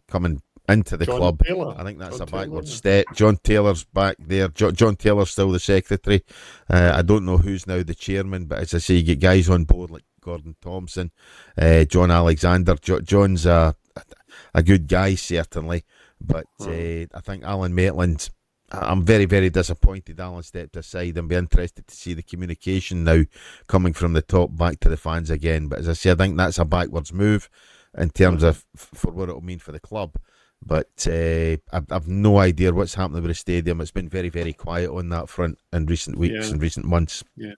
coming into the club. Taylor. I think that's a backward step. John Taylor's back there. John Taylor's still the secretary. I don't know who's now the chairman, but as I say, you get guys on board like Gordon Thompson, John Alexander. John's a good guy, certainly, but I think Alan Maitland, I'm very, very disappointed Alan stepped aside, and be interested to see the communication now coming from the top back to the fans again. But as I say, I think that's a backwards move in terms of for what it'll mean for the club. But I've no idea what's happening with the stadium. It's been very, very quiet on that front in recent weeks and recent months. Yeah.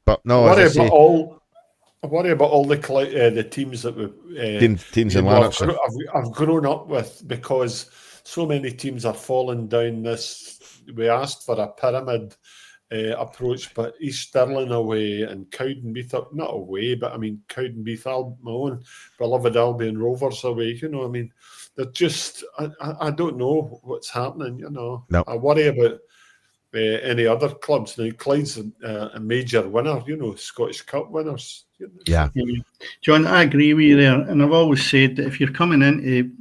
But no, I worry about all the teams that teams in Lanarkshire I've grown up with, because so many teams are falling down this. We asked for a pyramid approach, but East Stirling away and Cowdenbeath not away, but I mean Cowdenbeath, my own beloved Albion Rovers away. They're just I don't know what's happening. No. I worry about any other clubs. Now Clyde's a major winner. Scottish Cup winners. Yeah, John, I agree with you there, and I've always said that if you're coming into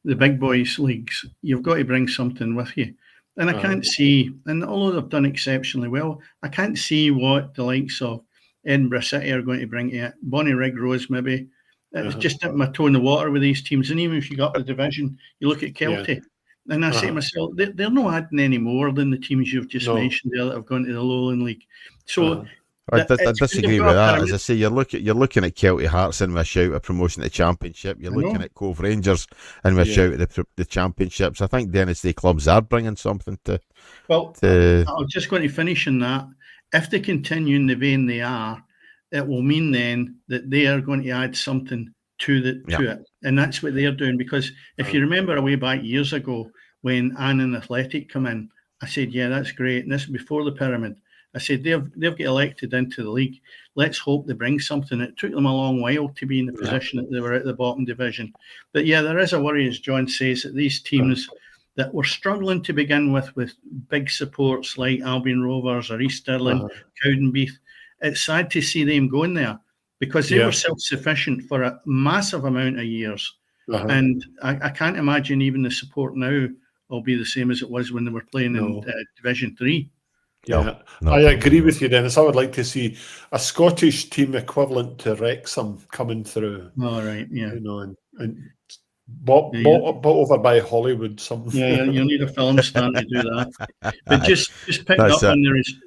the big boys leagues, you've got to bring something with you. And I can't see, and although they've done exceptionally well, I can't see what the likes of Edinburgh City are going to bring to it. Bonnie Rose, maybe. It's just dipping my toe in the water with these teams. And even if you got the division, you look at Kelty. And I say to myself, they're not adding any more than the teams you've just mentioned there that have gone to the Lowland League. So I disagree with that. As I say, you're looking at Kelty Hearts in with a shout of promotion to the Championship. You're looking at Cove Rangers in with a shout at the Championships. I think Dennis Day clubs are bringing something to. Well, I was just going to finish on that. If they continue in the vein they are, it will mean then that they are going to add something to it, and that's what they're doing. Because if you remember way back years ago when Annan Athletic come in, I said, yeah, that's great, and this is before the pyramid. I said, they've got elected into the league. Let's hope they bring something. It took them a long while to be in the position that they were at the bottom division. But yeah, there is a worry, as John says, that these teams that were struggling to begin with big supports like Albion Rovers or East Stirling, Cowdenbeath, it's sad to see them going there, because they were self-sufficient for a massive amount of years. And I can't imagine even the support now will be the same as it was when they were playing in Division 3. No. I agree with you, Dennis. I would like to see a Scottish team equivalent to Wrexham coming through. All right, and bought over by Hollywood. You'll need a film stand to do that. But just pick up on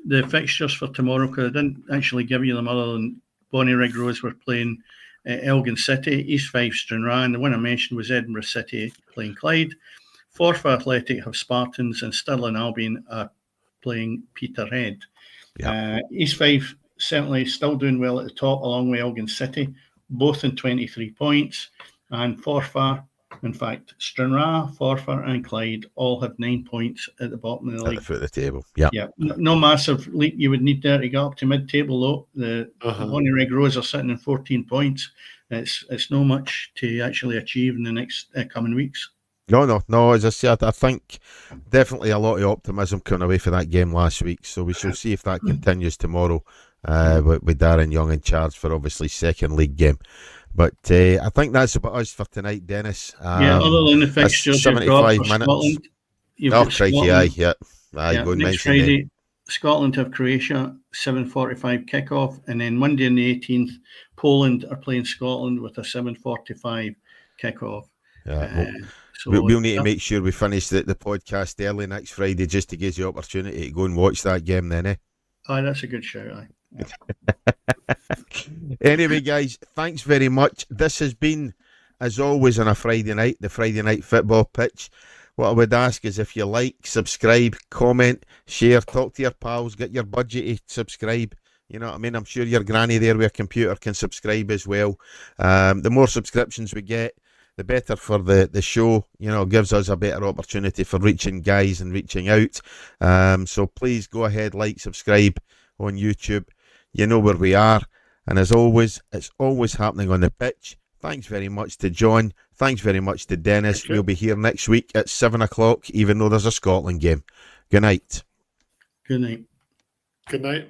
the fixtures for tomorrow, because I didn't actually give you them other than Bonnie Rose were playing Elgin City, East Fife Stranraer, and the one I mentioned was Edinburgh City playing Clyde. Forfar Athletic have Spartans, and Stirling Albion are playing Peterhead. East Fife certainly still doing well at the top, along with Elgin City, both in 23 points. And Forfar, in fact, Stranraer, Forfar and Clyde all have 9 points at the bottom of the league. At the foot of the table, No massive leap you would need there to get up to mid-table, though. The Bonnie Rose are sitting in 14 points. It's no much to actually achieve in the next coming weeks. No. As I said, I think definitely a lot of optimism coming away from that game last week. So we shall see if that continues tomorrow with Darren Young in charge for obviously second league game. But I think that's about us for tonight, Dennis. Other than the fixtures, 75 minutes. Scotland. You've Oh, got crikey, Scotland. yeah. Aye, Yeah, go and next mention them. Friday, Scotland have Croatia, 7:45 kickoff, and then Monday on the 18th, Poland are playing Scotland with a 7:45 kickoff. Yeah, So we'll need to make sure we finish the podcast early next Friday just to give you the opportunity to go and watch that game then, eh? aye, that's a good shout. Aye. Anyway, guys, thanks very much. This has been, as always, on a Friday night, the Friday Night Football Pitch. What I would ask is if you like, subscribe, comment, share, talk to your pals, get your budget to subscribe. You know what I mean? I'm sure your granny there with a computer can subscribe as well. The more subscriptions we get, the better for the show. You know, gives us a better opportunity for reaching guys and reaching out. So please go ahead, like, subscribe on YouTube. You know where we are. And as always, it's always happening on the pitch. Thanks very much to John. Thanks very much to Dennis. We'll be here next week at 7 o'clock, even though there's a Scotland game. Good night. Good night. Good night.